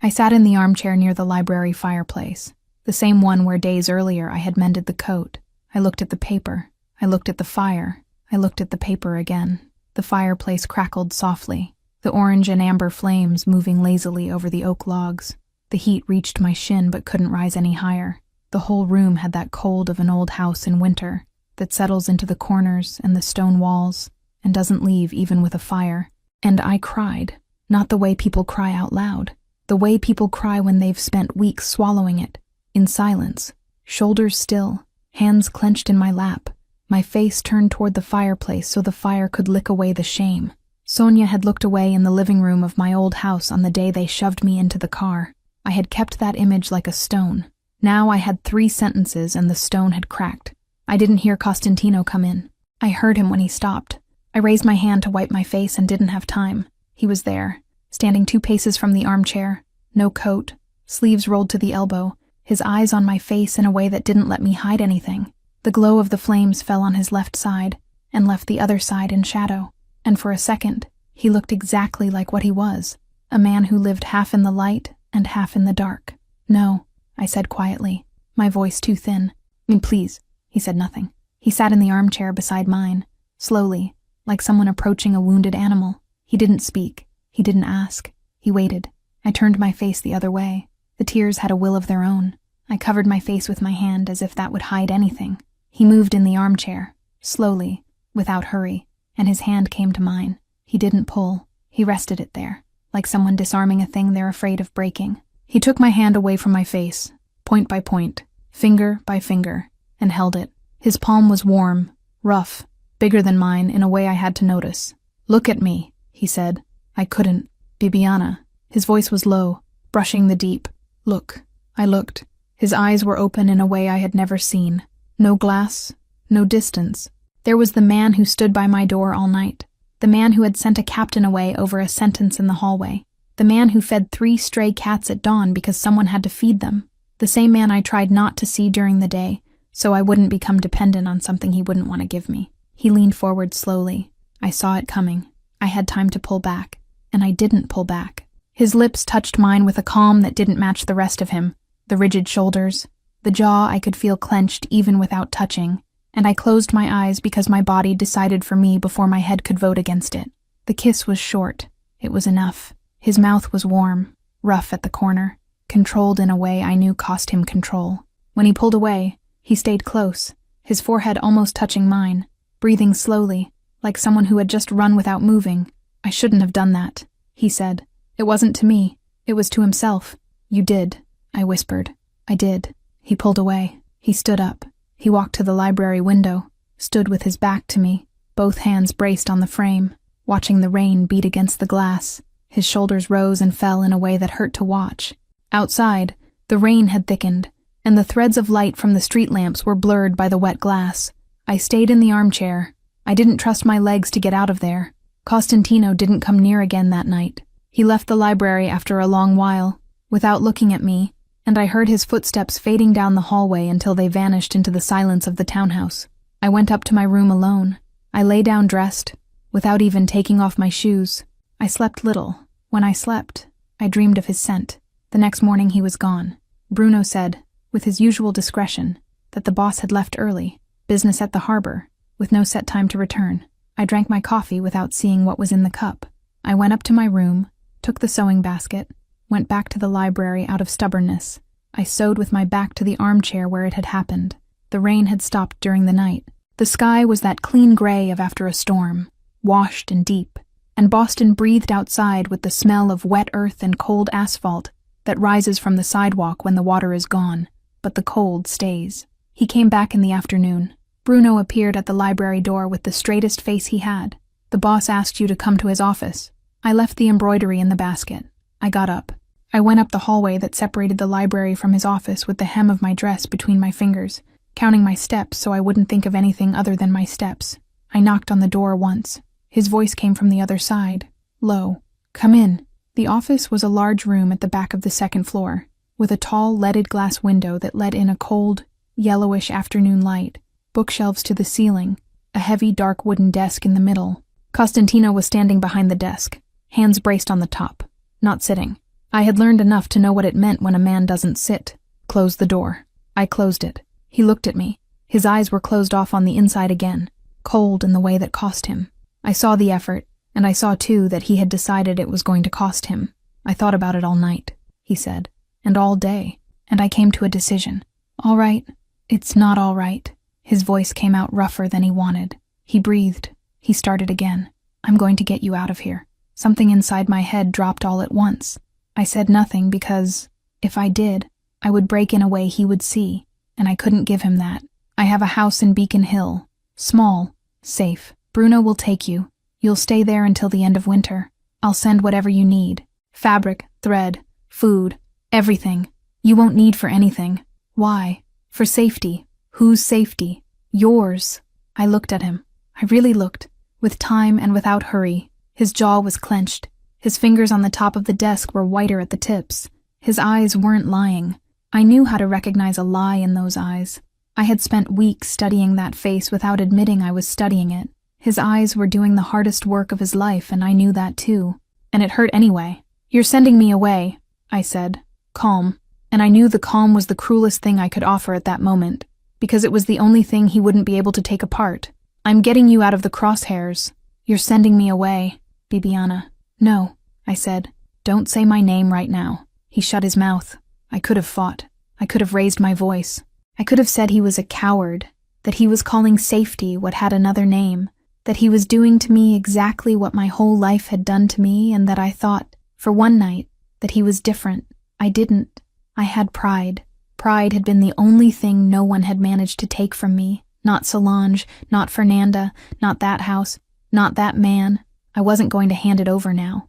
I sat in the armchair near the library fireplace, the same one where days earlier I had mended the coat. I looked at the paper. I looked at the fire. I looked at the paper again. The fireplace crackled softly, the orange and amber flames moving lazily over the oak logs. The heat reached my shin but couldn't rise any higher. The whole room had that cold of an old house in winter that settles into the corners and the stone walls and doesn't leave even with a fire. And I cried, not the way people cry out loud, the way people cry when they've spent weeks swallowing it, in silence, shoulders still, hands clenched in my lap, my face turned toward the fireplace so the fire could lick away the shame. Sonia had looked away in the living room of my old house on the day they shoved me into the car. I had kept that image like a stone. Now I had 3 sentences and the stone had cracked. I didn't hear Costantino come in. I heard him when he stopped. I raised my hand to wipe my face and didn't have time. He was there, standing 2 paces from the armchair, no coat, sleeves rolled to the elbow, his eyes on my face in a way that didn't let me hide anything. The glow of the flames fell on his left side and left the other side in shadow. And for a second, he looked exactly like what he was, a man who lived half in the light and half in the dark. "No," I said quietly, my voice too thin. Please." He said nothing. He sat in the armchair beside mine, slowly, like someone approaching a wounded animal. He didn't speak. He didn't ask. He waited. I turned my face the other way. The tears had a will of their own. I covered my face with my hand as if that would hide anything. He moved in the armchair, slowly, without hurry, and his hand came to mine. He didn't pull. He rested it there, like someone disarming a thing they're afraid of breaking. He took my hand away from my face, point by point, finger by finger, and held it. His palm was warm, rough, bigger than mine in a way I had to notice. "Look at me," he said. I couldn't. "Bibiana." His voice was low, brushing the deep. "Look." I looked. His eyes were open in a way I had never seen. No glass, no distance. There was the man who stood by my door all night. The man who had sent a captain away over a sentence in the hallway. The man who fed 3 stray cats at dawn because someone had to feed them. The same man I tried not to see during the day, so I wouldn't become dependent on something he wouldn't want to give me. He leaned forward slowly. I saw it coming. I had time to pull back, and I didn't pull back. His lips touched mine with a calm that didn't match the rest of him. The rigid shoulders, the jaw I could feel clenched even without touching, and I closed my eyes because my body decided for me before my head could vote against it. The kiss was short. It was enough. His mouth was warm, rough at the corner, controlled in a way I knew cost him control. When he pulled away, he stayed close, his forehead almost touching mine, breathing slowly, like someone who had just run without moving. "I shouldn't have done that," he said. "It wasn't to me. It was to himself." "You did," I whispered. "I did." He pulled away. He stood up. He walked to the library window, stood with his back to me, both hands braced on the frame, watching the rain beat against the glass. His shoulders rose and fell in a way that hurt to watch. Outside, the rain had thickened, and the threads of light from the street lamps were blurred by the wet glass. I stayed in the armchair. I didn't trust my legs to get out of there. Costantino didn't come near again that night. He left the library after a long while, without looking at me, and I heard his footsteps fading down the hallway until they vanished into the silence of the townhouse. I went up to my room alone. I lay down dressed, without even taking off my shoes. I slept little. When I slept, I dreamed of his scent. The next morning he was gone. Bruno said, with his usual discretion, that the boss had left early, business at the harbor, with no set time to return. I drank my coffee without seeing what was in the cup. I went up to my room, took the sewing basket, went back to the library out of stubbornness. I sewed with my back to the armchair where it had happened. The rain had stopped during the night. The sky was that clean gray of after a storm, washed and deep, and Boston breathed outside with the smell of wet earth and cold asphalt that rises from the sidewalk when the water is gone, but the cold stays. He came back in the afternoon. Bruno appeared at the library door with the straightest face he had. The boss asked you to come to his office. I left the embroidery in the basket. I got up. I went up the hallway that separated the library from his office with the hem of my dress between my fingers, counting my steps so I wouldn't think of anything other than my steps. I knocked on the door once. His voice came from the other side, low. Come in. The office was a large room at the back of the second floor, with a tall leaded glass window that let in a cold, yellowish afternoon light, bookshelves to the ceiling, a heavy dark wooden desk in the middle. Costantino was standing behind the desk, hands braced on the top, not sitting. I had learned enough to know what it meant when a man doesn't sit. Close the door. I closed it. He looked at me. His eyes were closed off on the inside again, cold in the way that cost him. I saw the effort, and I saw too that he had decided it was going to cost him. I thought about it all night, he said, and all day, and I came to a decision. All right, it's not all right. His voice came out rougher than he wanted. He breathed. He started again. I'm going to get you out of here. Something inside my head dropped all at once. I said nothing because, if I did, I would break in a way he would see, and I couldn't give him that. I have a house in Beacon Hill. Small, safe. Bruno will take you. You'll stay there until the end of winter. I'll send whatever you need. Fabric, thread, food, everything. You won't need for anything. Why? For safety. Whose safety? Yours. I looked at him. I really looked, with time and without hurry. His jaw was clenched. His fingers on the top of the desk were whiter at the tips. His eyes weren't lying. I knew how to recognize a lie in those eyes. I had spent weeks studying that face without admitting I was studying it. His eyes were doing the hardest work of his life, and I knew that too. And it hurt anyway. You're sending me away, I said, calm. And I knew the calm was the cruelest thing I could offer at that moment, because it was the only thing he wouldn't be able to take apart. I'm getting you out of the crosshairs. You're sending me away, Bibiana. No, I said. Don't say my name right now. He shut his mouth. I could have fought. I could have raised my voice. I could have said he was a coward, that he was calling safety what had another name, that he was doing to me exactly what my whole life had done to me, and that I thought, for one night, that he was different. I didn't. I had pride. Pride had been the only thing no one had managed to take from me. Not Solange, not Fernanda, not that house, not that man. I wasn't going to hand it over now.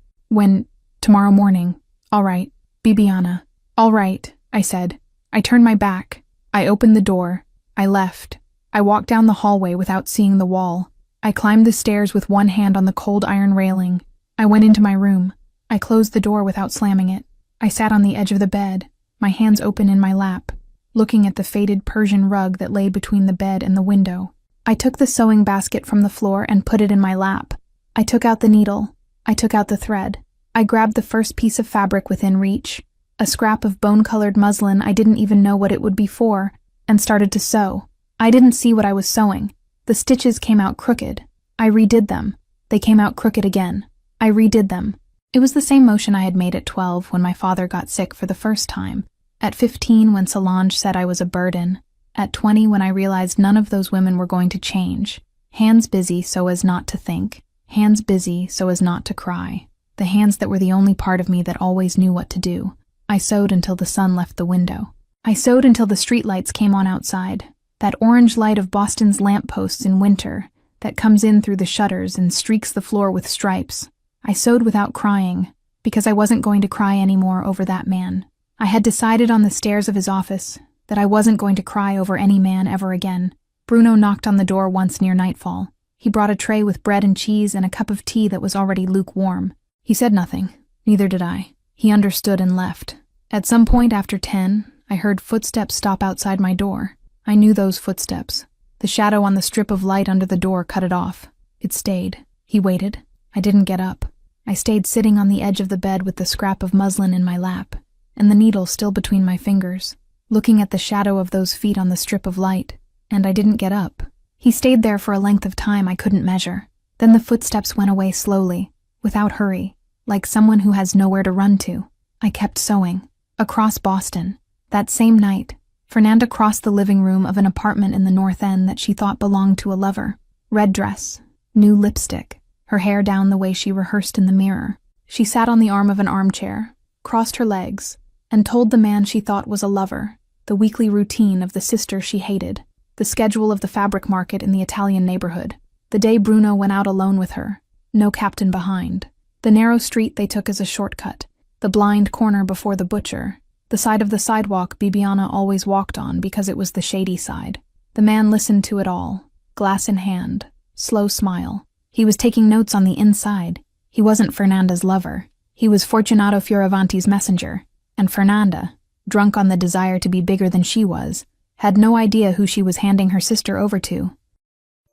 Tomorrow morning. All right, Bibiana. All right, I said. I turned my back. I opened the door. I left. I walked down the hallway without seeing the wall. I climbed the stairs with one hand on the cold iron railing. I went into my room. I closed the door without slamming it. I sat on the edge of the bed, my hands open in my lap, looking at the faded Persian rug that lay between the bed and the window. I took the sewing basket from the floor and put it in my lap. I took out the needle. I took out the thread. I grabbed the first piece of fabric within reach, a scrap of bone-colored muslin I didn't even know what it would be for, and started to sew. I didn't see what I was sewing. The stitches came out crooked. I redid them. They came out crooked again. I redid them. It was the same motion I had made at 12 when my father got sick for the first time, at 15 when Solange said I was a burden, at 20 when I realized none of those women were going to change. Hands busy so as not to think. Hands busy so as not to cry. The hands that were the only part of me that always knew what to do. I sewed until the sun left the window. I sewed until the streetlights came on outside. That orange light of Boston's lampposts in winter that comes in through the shutters and streaks the floor with stripes. I sewed without crying, because I wasn't going to cry anymore over that man. I had decided on the stairs of his office that I wasn't going to cry over any man ever again. Bruno knocked on the door once near nightfall. He brought a tray with bread and cheese and a cup of tea that was already lukewarm. He said nothing. Neither did I. He understood and left. At some point after 10, I heard footsteps stop outside my door. I knew those footsteps. The shadow on the strip of light under the door cut it off. It stayed. He waited. I didn't get up. I stayed sitting on the edge of the bed with the scrap of muslin in my lap, and the needle still between my fingers, looking at the shadow of those feet on the strip of light, and I didn't get up. He stayed there for a length of time I couldn't measure. Then the footsteps went away slowly, without hurry, like someone who has nowhere to run to. I kept sewing. Across Boston. That same night, Fernanda crossed the living room of an apartment in the North End that she thought belonged to a lover. Red dress, new lipstick, her hair down the way she rehearsed in the mirror. She sat on the arm of an armchair, crossed her legs, and told the man she thought was a lover the weekly routine of the sister she hated, the schedule of the fabric market in the Italian neighborhood, the day Bruno went out alone with her, no captain behind, the narrow street they took as a shortcut, the blind corner before the butcher, the side of the sidewalk Bibiana always walked on because it was the shady side. The man listened to it all, glass in hand, slow smile. He was taking notes on the inside. He wasn't Fernanda's lover. He was Fortunato Fioravanti's messenger, and Fernanda, drunk on the desire to be bigger than she was, had no idea who she was handing her sister over to.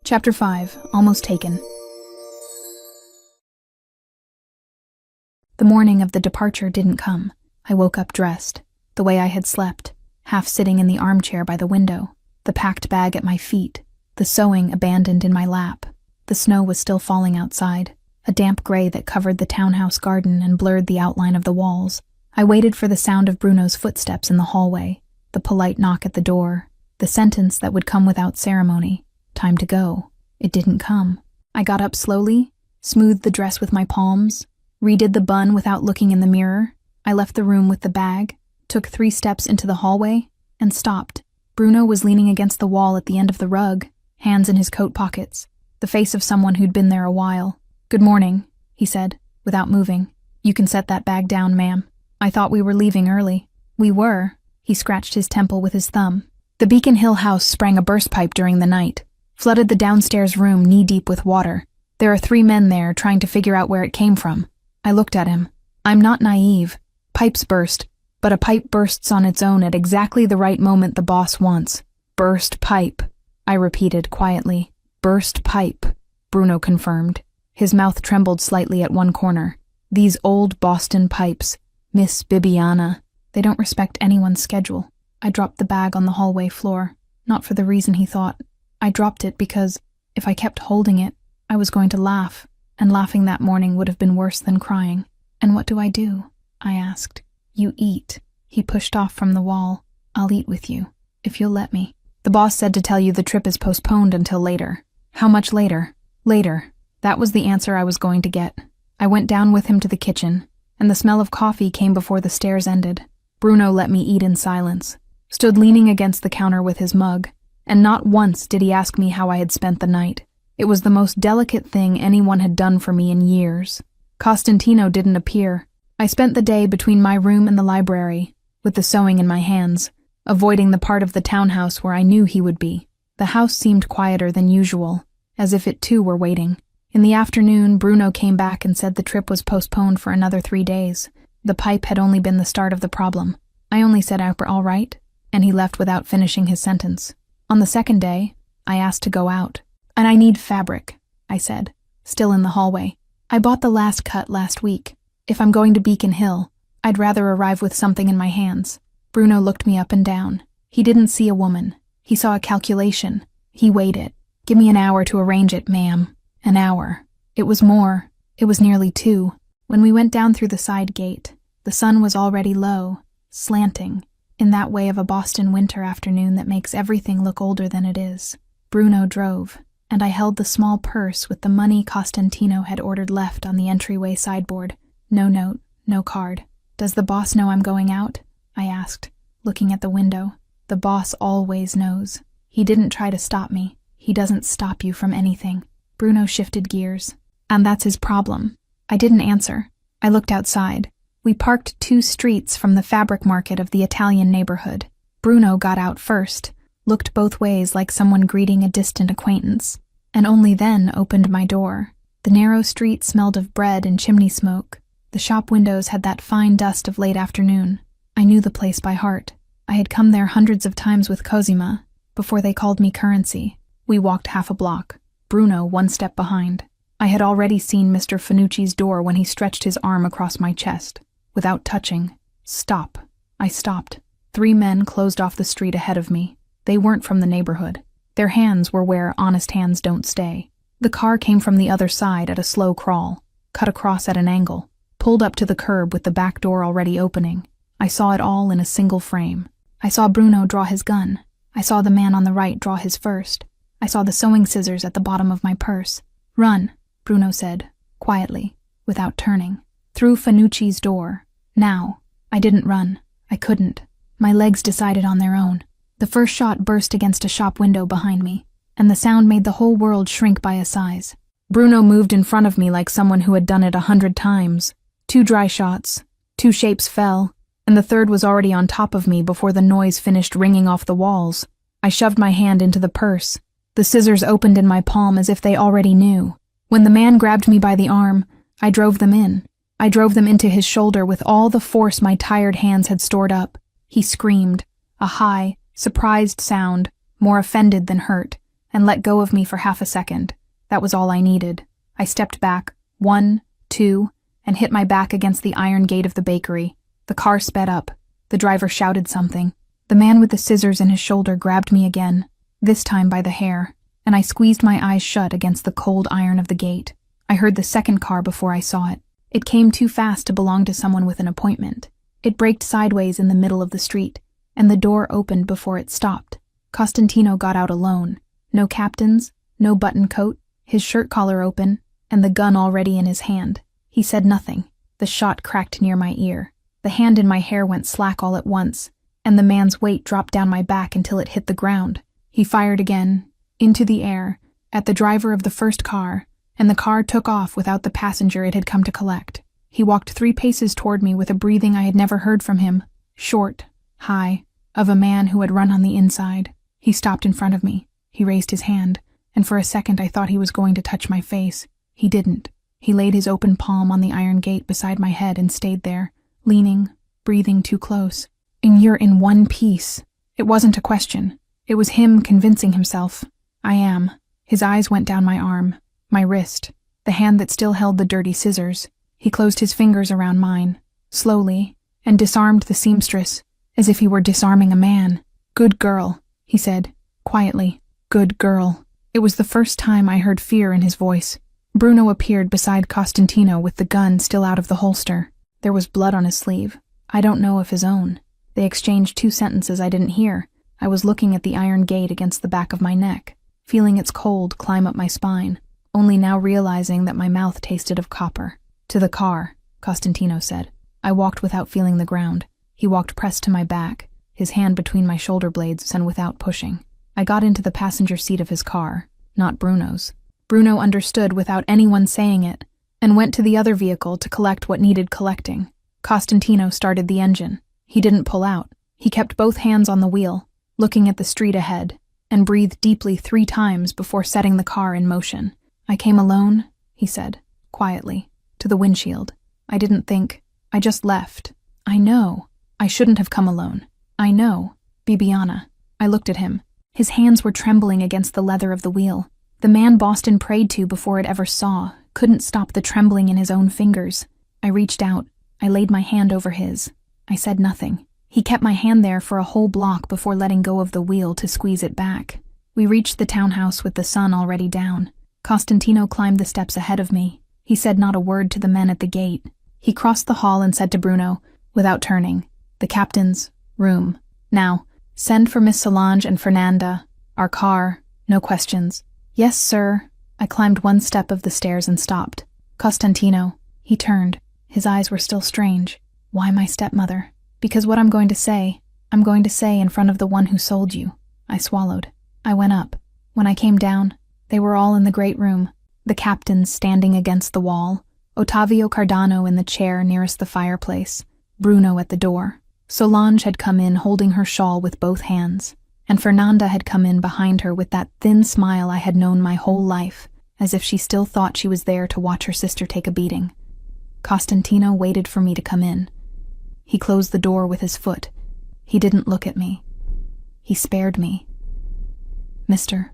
Chapter 5, Almost Taken. The morning of the departure didn't come. I woke up dressed, the way I had slept, half sitting in the armchair by the window, the packed bag at my feet, the sewing abandoned in my lap. The snow was still falling outside, a damp gray that covered the townhouse garden and blurred the outline of the walls. I waited for the sound of Bruno's footsteps in the hallway, the polite knock at the door, the sentence that would come without ceremony. Time to go. It didn't come. I got up slowly, smoothed the dress with my palms, redid the bun without looking in the mirror. I left the room with the bag, took 3 steps into the hallway, and stopped. Bruno was leaning against the wall at the end of the rug, hands in his coat pockets, the face of someone who'd been there a while. "Good morning," he said, without moving. "You can set that bag down, ma'am. I thought we were leaving early." "We were." He scratched his temple with his thumb. "The Beacon Hill house sprang a burst pipe during the night, flooded the downstairs room knee-deep with water. There are 3 men there trying to figure out where it came from." I looked at him. I'm not naive. Pipes burst, but a pipe bursts on its own at exactly the right moment the boss wants. "Burst pipe," I repeated quietly. "Burst pipe," Bruno confirmed. His mouth trembled slightly at one corner. "These old Boston pipes, Miss Bibiana, they don't respect anyone's schedule." I dropped the bag on the hallway floor, not for the reason he thought. I dropped it because, if I kept holding it, I was going to laugh, and laughing that morning would have been worse than crying. "And what do?" I asked. "You eat." He pushed off from the wall. "I'll eat with you, if you'll let me." "The boss said to tell you the trip is postponed until later." "How much later?" "Later." That was the answer I was going to get. I went down with him to the kitchen, and the smell of coffee came before the stairs ended. Bruno let me eat in silence, stood leaning against the counter with his mug, and not once did he ask me how I had spent the night. It was the most delicate thing anyone had done for me in years. Costantino didn't appear. I spent the day between my room and the library, with the sewing in my hands, avoiding the part of the townhouse where I knew he would be. The house seemed quieter than usual, as if it too were waiting. In the afternoon, Bruno came back and said the trip was postponed for another 3 days. The pipe had only been the start of the problem. I only said all right, and he left without finishing his sentence. On the second day, I asked to go out. "And I need fabric," I said, still in the hallway. "I bought the last cut last week. If I'm going to Beacon Hill, I'd rather arrive with something in my hands." Bruno looked me up and down. He didn't see a woman. He saw a calculation. He weighed it. "Give me an hour to arrange it, ma'am." An hour. It was more. It was nearly 2. When we went down through the side gate, the sun was already low, slanting, in that way of a Boston winter afternoon that makes everything look older than it is. Bruno drove, and I held the small purse with the money Costantino had ordered left on the entryway sideboard. No note, no card. "Does the boss know I'm going out?" I asked, looking at the window. "The boss always knows. He didn't try to stop me. He doesn't stop you from anything." Bruno shifted gears. "And that's his problem." I didn't answer. I looked outside. We parked 2 streets from the fabric market of the Italian neighborhood. Bruno got out first, looked both ways like someone greeting a distant acquaintance, and only then opened my door. The narrow street smelled of bread and chimney smoke. The shop windows had that fine dust of late afternoon. I knew the place by heart. I had come there hundreds of times with Cosima, before they called me currency. We walked half a block, Bruno one step behind. I had already seen Mr. Fanucci's door when he stretched his arm across my chest. Without touching, "Stop." I stopped. 3 men closed off the street ahead of me. They weren't from the neighborhood. Their hands were where honest hands don't stay. The car came from the other side at a slow crawl, cut across at an angle, pulled up to the curb with the back door already opening. I saw it all in a single frame. I saw Bruno draw his gun. I saw the man on the right draw his first. I saw the sewing scissors at the bottom of my purse. "Run," Bruno said, quietly, without turning. "Through Fanucci's door. Now." I didn't run. I couldn't. My legs decided on their own. The first shot burst against a shop window behind me, and the sound made the whole world shrink by a size. Bruno moved in front of me like someone who had done it 100 times. 2 dry shots. 2 shapes fell, and the third was already on top of me before the noise finished ringing off the walls. I shoved my hand into the purse. The scissors opened in my palm as if they already knew. When the man grabbed me by the arm, I drove them in. I drove them into his shoulder with all the force my tired hands had stored up. He screamed, a high, surprised sound, more offended than hurt, and let go of me for half a second. That was all I needed. I stepped back, 1, 2, and hit my back against the iron gate of the bakery. The car sped up. The driver shouted something. The man with the scissors in his shoulder grabbed me again, this time by the hair, and I squeezed my eyes shut against the cold iron of the gate. I heard the second car before I saw it. It came too fast to belong to someone with an appointment. It braked sideways in the middle of the street, and the door opened before it stopped. Costantino got out alone. No captains, no button coat, his shirt collar open, and the gun already in his hand. He said nothing. The shot cracked near my ear. The hand in my hair went slack all at once, and the man's weight dropped down my back until it hit the ground. He fired again, into the air, at the driver of the first car, and the car took off without the passenger it had come to collect. He walked 3 paces toward me with a breathing I had never heard from him, short, high, of a man who had run on the inside. He stopped in front of me. He raised his hand, and for a second I thought he was going to touch my face. He didn't. He laid his open palm on the iron gate beside my head and stayed there, leaning, breathing too close. "And you're in one piece." It wasn't a question. It was him convincing himself. "I am." His eyes went down my arm, my wrist, the hand that still held the dirty scissors. He closed his fingers around mine, slowly, and disarmed the seamstress, as if he were disarming a man. "Good girl," he said, quietly. "Good girl." It was the first time I heard fear in his voice. Bruno appeared beside Costantino with the gun still out of the holster. There was blood on his sleeve. I don't know if his own. They exchanged 2 sentences I didn't hear. I was looking at the iron gate against the back of my neck, feeling its cold climb up my spine, only now realizing that my mouth tasted of copper. "To the car," Costantino said. I walked without feeling the ground. He walked pressed to my back, his hand between my shoulder blades and without pushing. I got into the passenger seat of his car, not Bruno's. Bruno understood without anyone saying it, and went to the other vehicle to collect what needed collecting. Costantino started the engine. He didn't pull out. He kept both hands on the wheel, looking at the street ahead, and breathed deeply 3 times before setting the car in motion. "I came alone," he said, quietly, to the windshield. "I didn't think. I just left. I know. I shouldn't have come alone. I know. Bibiana." I looked at him. His hands were trembling against the leather of the wheel. The man Boston prayed to before it ever saw couldn't stop the trembling in his own fingers. I reached out. I laid my hand over his. I said nothing. He kept my hand there for a whole block before letting go of the wheel to squeeze it back. We reached the townhouse with the sun already down. Costantino climbed the steps ahead of me. He said not a word to the men at the gate. He crossed the hall and said to Bruno, without turning, "The captain's room. Now, send for Miss Solange and Fernanda. Our car. No questions." "Yes, sir." I climbed 1 step of the stairs and stopped. "Costantino." He turned. His eyes were still strange. "Why my stepmother?" "Because what I'm going to say in front of the one who sold you." I swallowed. I went up. When I came down, they were all in the great room. The captains standing against the wall, Ottavio Cardano in the chair nearest the fireplace, Bruno at the door. Solange had come in holding her shawl with both hands, and Fernanda had come in behind her with that thin smile I had known my whole life, as if she still thought she was there to watch her sister take a beating. Costantino waited for me to come in. He closed the door with his foot. He didn't look at me. He spared me. "Mr.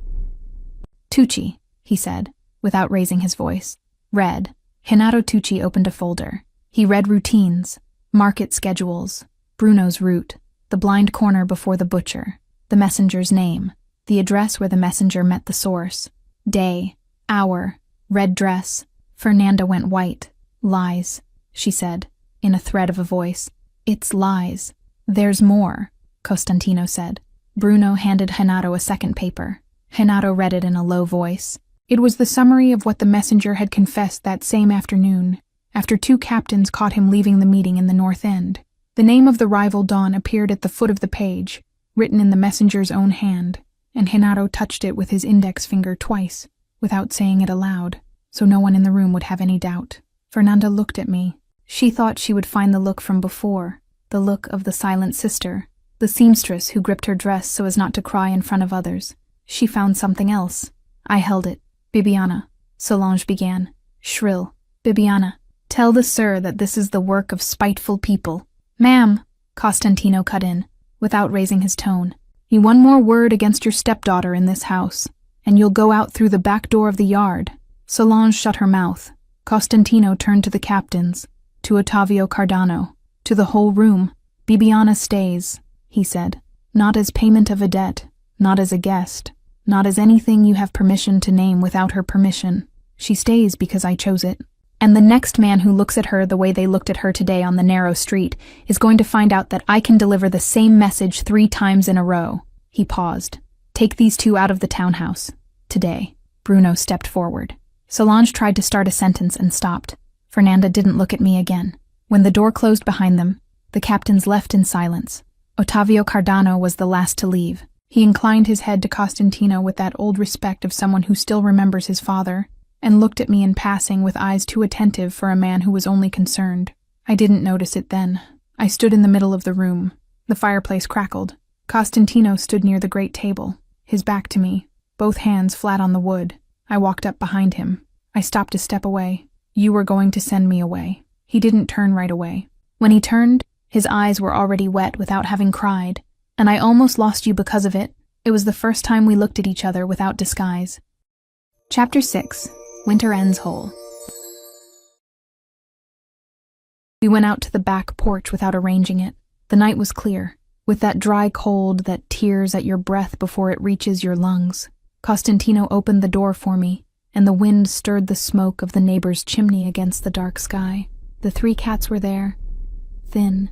Tucci," he said, without raising his voice. "Read." Renato Tucci opened a folder. He read routines, market schedules, Bruno's route, the blind corner before the butcher, the messenger's name, the address where the messenger met the source, day, hour, red dress. Fernanda went white. "Lies," she said, in a thread of a voice. "It's lies." "There's more," Costantino said. Bruno handed Renato a second paper. Renato read it in a low voice. It was the summary of what the messenger had confessed that same afternoon, after 2 captains caught him leaving the meeting in the North End. The name of the rival Don appeared at the foot of the page, written in the messenger's own hand, and Renato touched it with his index finger twice, without saying it aloud, so no one in the room would have any doubt. Fernanda looked at me. She thought she would find the look from before, the look of the silent sister, the seamstress who gripped her dress so as not to cry in front of others. She found something else. I held it. "Bibiana," Solange began, shrill. "Bibiana, tell the sir that this is the work of spiteful people." "Ma'am," Costantino cut in, without raising his tone. "One more word against your stepdaughter in this house, and you'll go out through the back door of the yard." Solange shut her mouth. Costantino turned to the captains, to Ottavio Cardano, to the whole room. "Bibiana stays," he said, "not as payment of a debt, not as a guest, not as anything you have permission to name without her permission. She stays because I chose it. And the next man who looks at her the way they looked at her today on the narrow street is going to find out that I can deliver the same message 3 times in a row." He paused. "Take these 2 out of the townhouse. Today." Bruno stepped forward. Solange tried to start a sentence and stopped. Fernanda didn't look at me again. When the door closed behind them, the captains left in silence. Ottavio Cardano was the last to leave. He inclined his head to Costantino with that old respect of someone who still remembers his father, and looked at me in passing with eyes too attentive for a man who was only concerned. I didn't notice it then. I stood in the middle of the room. The fireplace crackled. Costantino stood near the great table, his back to me, both hands flat on the wood. I walked up behind him. I stopped a step away. "You were going to send me away." He didn't turn right away. When he turned, his eyes were already wet without having cried, and I almost lost you because of it. It was the first time we looked at each other without disguise. Chapter 6. Winter Ends Whole. We went out to the back porch without arranging it. The night was clear, with that dry cold that tears at your breath before it reaches your lungs. Costantino opened the door for me, and the wind stirred the smoke of the neighbor's chimney against the dark sky. The 3 cats were there, thin,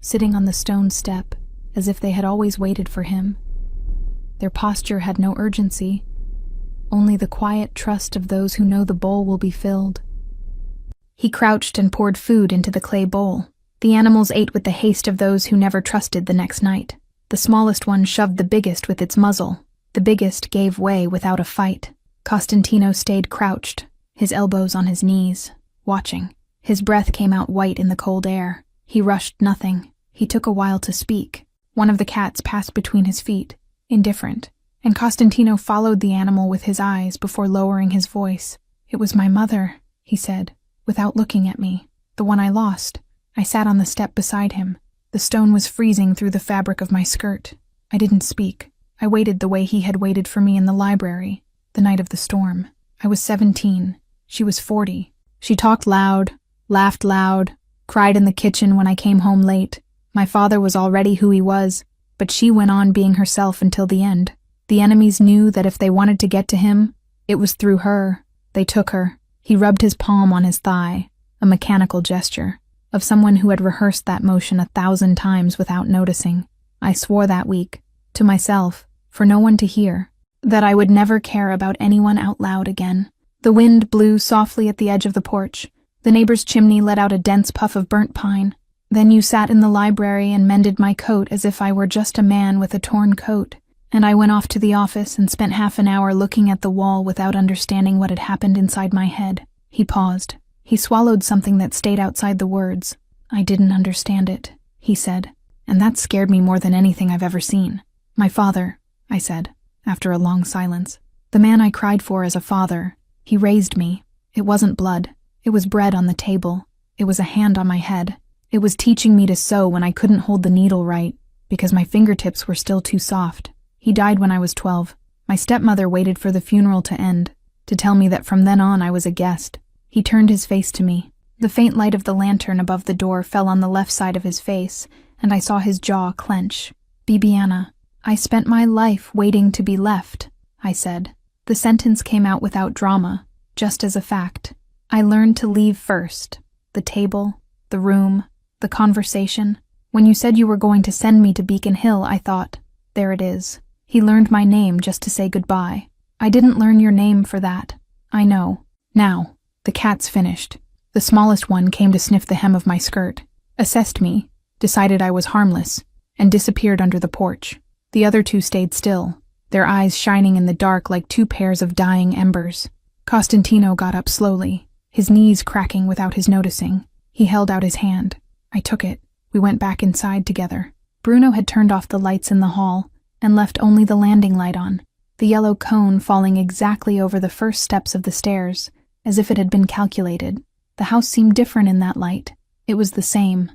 sitting on the stone step, as if they had always waited for him. Their posture had no urgency, only the quiet trust of those who know the bowl will be filled. He crouched and poured food into the clay bowl. The animals ate with the haste of those who never trusted the next night. The smallest one shoved the biggest with its muzzle. The biggest gave way without a fight. Costantino stayed crouched, his elbows on his knees, watching. His breath came out white in the cold air. He rushed nothing. He took a while to speak. One of the cats passed between his feet, indifferent, and Costantino followed the animal with his eyes before lowering his voice. "It was my mother," he said, without looking at me. "The one I lost." I sat on the step beside him. The stone was freezing through the fabric of my skirt. I didn't speak. I waited the way he had waited for me in the library, the night of the storm. I was 17. She was 40. She talked loud, laughed loud, cried in the kitchen when I came home late. My father was already who he was, but she went on being herself until the end. The enemies knew that if they wanted to get to him, it was through her. They took her. He rubbed his palm on his thigh, a mechanical gesture, of someone who had rehearsed that motion 1,000 times without noticing. I swore that week, to myself, for no one to hear, that I would never care about anyone out loud again. The wind blew softly at the edge of the porch. The neighbor's chimney let out a dense puff of burnt pine. Then you sat in the library and mended my coat as if I were just a man with a torn coat, and I went off to the office and spent half an hour looking at the wall without understanding what had happened inside my head. He paused. He swallowed something that stayed outside the words. "I didn't understand it," he said, "and that scared me more than anything I've ever seen. My father, I said, after a long silence. The man I cried for as a father. He raised me. It wasn't blood. It was bread on the table. It was a hand on my head. It was teaching me to sew when I couldn't hold the needle right, because my fingertips were still too soft. He died when I was 12. My stepmother waited for the funeral to end, to tell me that from then on I was a guest. He turned his face to me. The faint light of the lantern above the door fell on the left side of his face, and I saw his jaw clench. Bibiana, I spent my life waiting to be left, I said. The sentence came out without drama, just as a fact. I learned to leave first. The table, the room, the conversation. When you said you were going to send me to Beacon Hill, I thought, there it is. He learned my name just to say goodbye. I didn't learn your name for that. I know. Now, the cat's finished. The smallest one came to sniff the hem of my skirt, assessed me, decided I was harmless, and disappeared under the porch. The other two stayed still, their eyes shining in the dark like two pairs of dying embers. Costantino got up slowly, his knees cracking without his noticing. He held out his hand. I took it. We went back inside together. Bruno had turned off the lights in the hall and left only the landing light on, the yellow cone falling exactly over the first steps of the stairs, as if it had been calculated. The house seemed different in that light. It was the same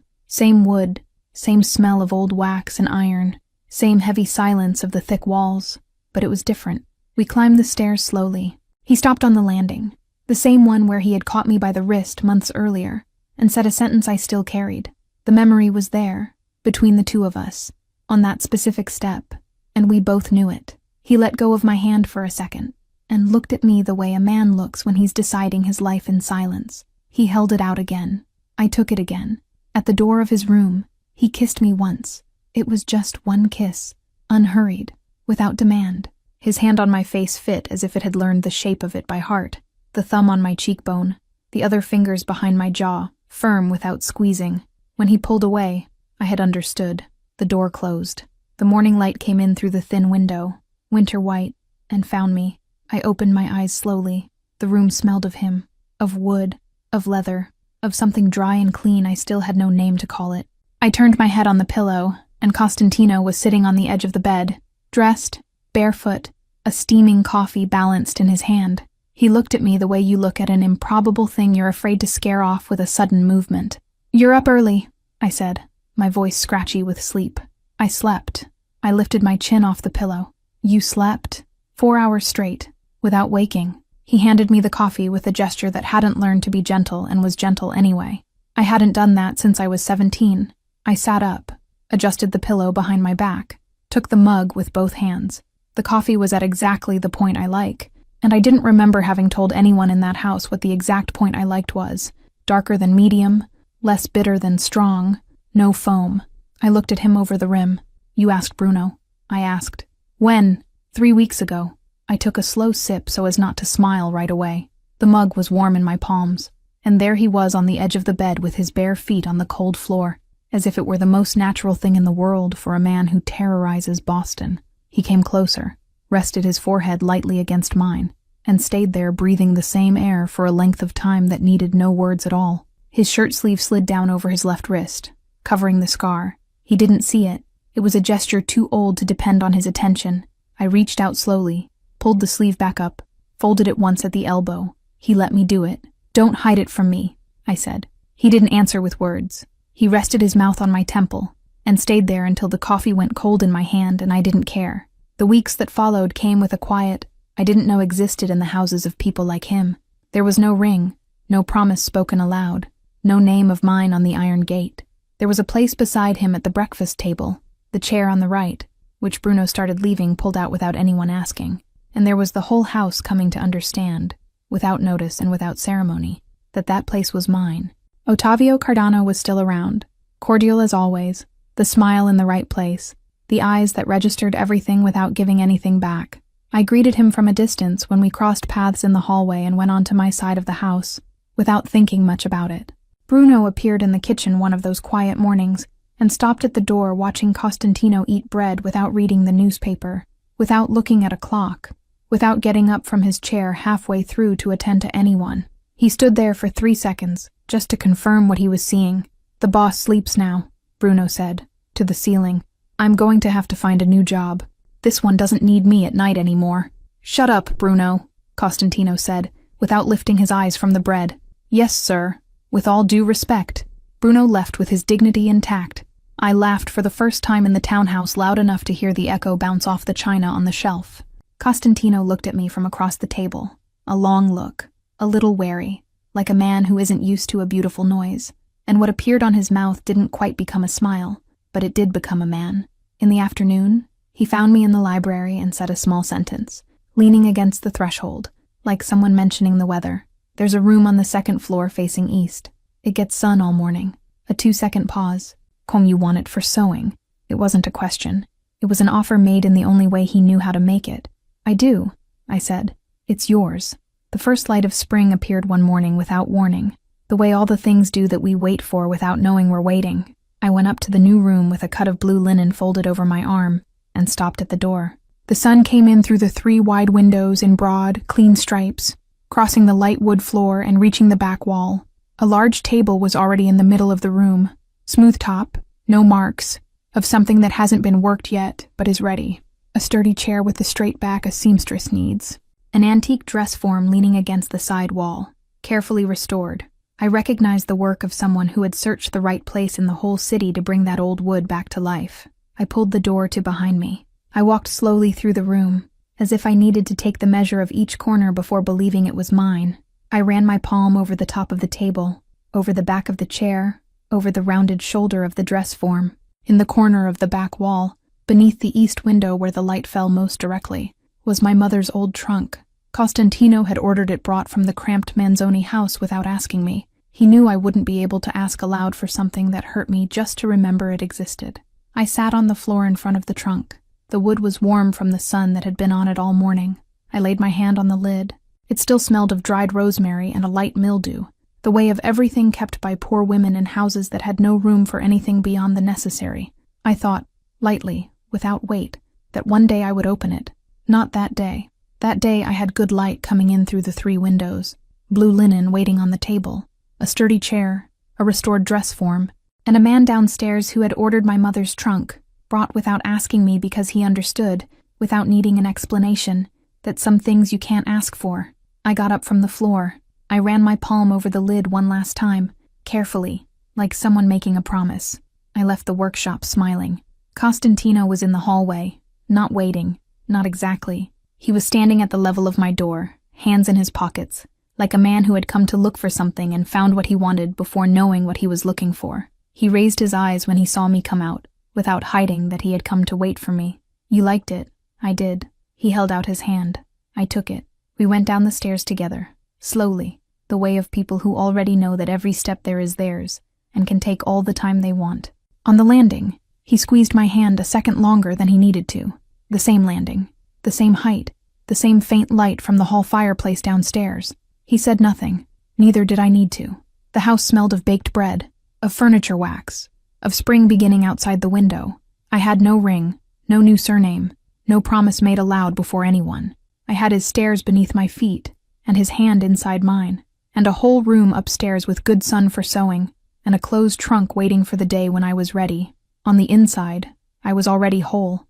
wood, same smell of old wax and iron, same heavy silence of the thick walls, but it was different. We climbed the stairs slowly. He stopped on the landing, the same one where he had caught me by the wrist months earlier, and said a sentence I still carried. The memory was there, between the two of us, on that specific step, and we both knew it. He let go of my hand for a second, and looked at me the way a man looks when he's deciding his life in silence. He held it out again. I took it again. At the door of his room, he kissed me once. It was just one kiss, unhurried, without demand. His hand on my face fit as if it had learned the shape of it by heart, the thumb on my cheekbone, the other fingers behind my jaw, firm without squeezing. When he pulled away, I had understood. The door closed. The morning light came in through the thin window, winter white, and found me. I opened my eyes slowly. The room smelled of him, of wood, of leather, of something dry and clean I still had no name to call it. I turned my head on the pillow, and Costantino was sitting on the edge of the bed, dressed, barefoot, a steaming coffee balanced in his hand. He looked at me the way you look at an improbable thing you're afraid to scare off with a sudden movement. "You're up early," I said, my voice scratchy with sleep. I slept. I lifted my chin off the pillow. "You slept?" 4 hours straight, without waking. He handed me the coffee with a gesture that hadn't learned to be gentle and was gentle anyway. I hadn't done that since I was 17. I sat up, adjusted the pillow behind my back, took the mug with both hands. The coffee was at exactly the point I like, and I didn't remember having told anyone in that house what the exact point I liked was. Darker than medium, less bitter than strong, no foam. I looked at him over the rim. "You asked Bruno?" I asked. "When?" 3 weeks ago. I took a slow sip so as not to smile right away. The mug was warm in my palms, and there he was on the edge of the bed with his bare feet on the cold floor, as if it were the most natural thing in the world for a man who terrorizes Boston. He came closer, rested his forehead lightly against mine, and stayed there breathing the same air for a length of time that needed no words at all. His shirt sleeve slid down over his left wrist, covering the scar. He didn't see it. It was a gesture too old to depend on his attention. I reached out slowly, pulled the sleeve back up, folded it once at the elbow. He let me do it. "Don't hide it from me," I said. He didn't answer with words. He rested his mouth on my temple, and stayed there until the coffee went cold in my hand and I didn't care. The weeks that followed came with a quiet I didn't know existed in the houses of people like him. There was no ring, no promise spoken aloud, no name of mine on the iron gate. There was a place beside him at the breakfast table, the chair on the right, which Bruno started leaving pulled out without anyone asking. And there was the whole house coming to understand, without notice and without ceremony, that that place was mine. Ottavio Cardano was still around, cordial as always, the smile in the right place, the eyes that registered everything without giving anything back. I greeted him from a distance when we crossed paths in the hallway and went on to my side of the house, without thinking much about it. Bruno appeared in the kitchen one of those quiet mornings and stopped at the door watching Costantino eat bread without reading the newspaper, without looking at a clock, without getting up from his chair halfway through to attend to anyone. He stood there for 3 seconds, just to confirm what he was seeing. "The boss sleeps now," Bruno said, to the ceiling. "I'm going to have to find a new job." This one doesn't need me at night anymore. Shut up, Bruno, Costantino said, without lifting his eyes from the bread. Yes, sir. With all due respect. Bruno left with his dignity intact. I laughed for the first time in the townhouse loud enough to hear the echo bounce off the china on the shelf. Costantino looked at me from across the table. A long look, a little wary, like a man who isn't used to a beautiful noise. And what appeared on his mouth didn't quite become a smile, but it did become a man. In the afternoon, he found me in the library and said a small sentence, leaning against the threshold, like someone mentioning the weather. There's a room on the second floor facing east. It gets sun all morning. A 2-second pause. Comme you want it for sewing. It wasn't a question. It was an offer made in the only way he knew how to make it. I do, I said. It's yours. The first light of spring appeared one morning without warning, the way all the things do that we wait for without knowing we're waiting. I went up to the new room with a cut of blue linen folded over my arm and stopped at the door. The sun came in through the 3 wide windows in broad, clean stripes, crossing the light wood floor and reaching the back wall. A large table was already in the middle of the room, smooth top, no marks, of something that hasn't been worked yet but is ready. A sturdy chair with the straight back a seamstress needs. An antique dress form leaning against the side wall, carefully restored. I recognized the work of someone who had searched the right place in the whole city to bring that old wood back to life. I pulled the door to behind me. I walked slowly through the room, as if I needed to take the measure of each corner before believing it was mine. I ran my palm over the top of the table, over the back of the chair, over the rounded shoulder of the dress form. In the corner of the back wall, beneath the east window where the light fell most directly, was my mother's old trunk. Costantino had ordered it brought from the cramped Manzoni house without asking me. He knew I wouldn't be able to ask aloud for something that hurt me just to remember it existed. I sat on the floor in front of the trunk. The wood was warm from the sun that had been on it all morning. I laid my hand on the lid. It still smelled of dried rosemary and a light mildew, the way of everything kept by poor women in houses that had no room for anything beyond the necessary. I thought, lightly, without weight, that one day I would open it. Not that day. That day I had good light coming in through the 3 windows, blue linen waiting on the table, a sturdy chair, a restored dress form, and a man downstairs who had ordered my mother's trunk, brought without asking me because he understood, without needing an explanation, that some things you can't ask for. I got up from the floor. I ran my palm over the lid one last time, carefully, like someone making a promise. I left the workshop smiling. Costantino was in the hallway, not waiting, not exactly. He was standing at the level of my door, hands in his pockets, like a man who had come to look for something and found what he wanted before knowing what he was looking for. He raised his eyes when he saw me come out, without hiding that he had come to wait for me. You liked it. I did. He held out his hand. I took it. We went down the stairs together, slowly, the way of people who already know that every step there is theirs, and can take all the time they want. On the landing, he squeezed my hand a second longer than he needed to. The same landing, the same height, the same faint light from the hall fireplace downstairs. He said nothing. Neither did I need to. The house smelled of baked bread, of furniture wax, of spring beginning outside the window. I had no ring, no new surname, no promise made aloud before anyone. I had his stairs beneath my feet, and his hand inside mine, and a whole room upstairs with good sun for sewing, and a closed trunk waiting for the day when I was ready. On the inside, I was already whole.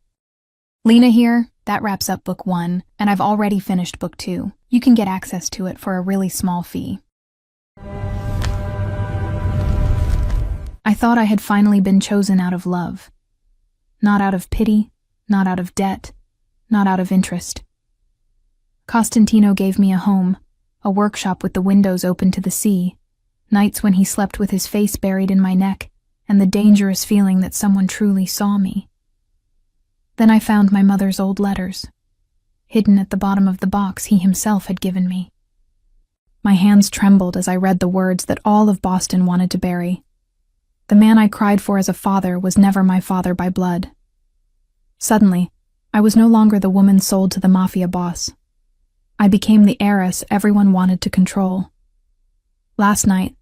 Lena here, that wraps up book 1, and I've already finished book 2. You can get access to it for a really small fee. I thought I had finally been chosen out of love. Not out of pity, not out of debt, not out of interest. Costantino gave me a home, a workshop with the windows open to the sea, nights when he slept with his face buried in my neck, and the dangerous feeling that someone truly saw me. Then I found my mother's old letters, hidden at the bottom of the box he himself had given me. My hands trembled as I read the words that all of Boston wanted to bury. The man I cried for as a father was never my father by blood. Suddenly, I was no longer the woman sold to the mafia boss. I became the heiress everyone wanted to control. Last night,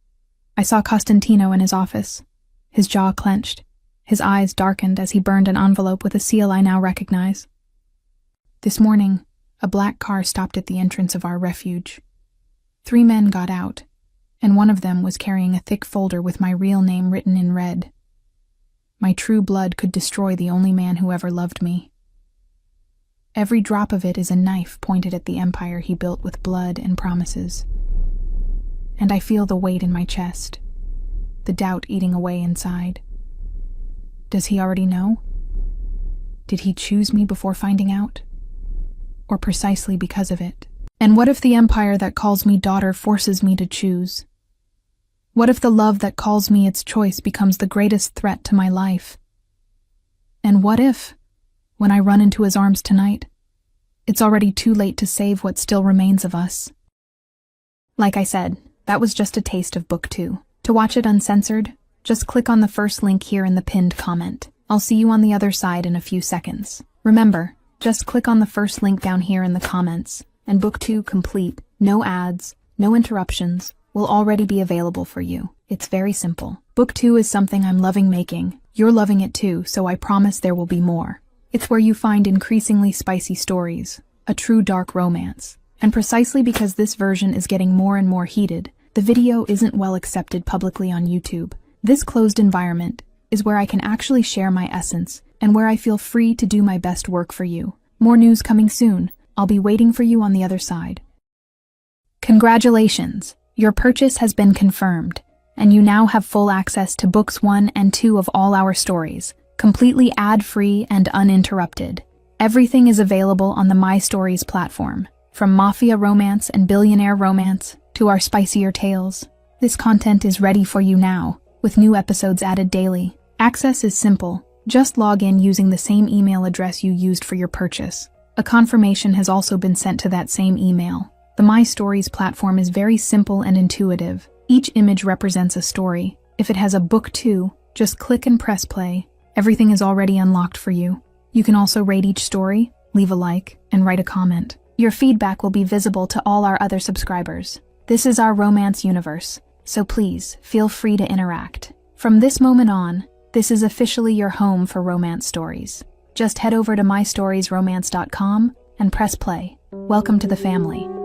I saw Costantino in his office, his jaw clenched, his eyes darkened as he burned an envelope with a seal I now recognize. This morning, a black car stopped at the entrance of our refuge. 3 men got out, and one of them was carrying a thick folder with my real name written in red. My true blood could destroy the only man who ever loved me. Every drop of it is a knife pointed at the empire he built with blood and promises. And I feel the weight in my chest, the doubt eating away inside. Does he already know? Did he choose me before finding out? Or precisely because of it? And what if the empire that calls me daughter forces me to choose? What if the love that calls me its choice becomes the greatest threat to my life? And what if, when I run into his arms tonight, it's already too late to save what still remains of us? Like I said, that was just a taste of Book 2. To watch it uncensored, just click on the first link here in the pinned comment. I'll see you on the other side in a few seconds. Remember, just click on the first link down here in the comments, and Book 2 complete, no ads, no interruptions, will already be available for you. It's very simple. Book 2 is something I'm loving making. You're loving it too, so I promise there will be more. It's where you find increasingly spicy stories, a true dark romance. And precisely because this version is getting more and more heated, the video isn't well accepted publicly on YouTube. This closed environment is where I can actually share my essence and where I feel free to do my best work for you. More news coming soon. I'll be waiting for you on the other side. Congratulations! Your purchase has been confirmed, and you now have full access to books 1 and 2 of all our stories, completely ad-free and uninterrupted. Everything is available on the My Stories platform, from mafia romance and billionaire romance to our spicier tales. This content is ready for you now, with new episodes added daily. Access is simple. Just log in using the same email address you used for your purchase. A confirmation has also been sent to that same email. The My Stories platform is very simple and intuitive. Each image represents a story. If it has a book 2, just click and press play. Everything is already unlocked for you. You can also rate each story, leave a like, and write a comment. Your feedback will be visible to all our other subscribers. This is our romance universe, so please feel free to interact. From this moment on, this is officially your home for romance stories. Just head over to mystoriesromance.com and press play. Welcome to the family.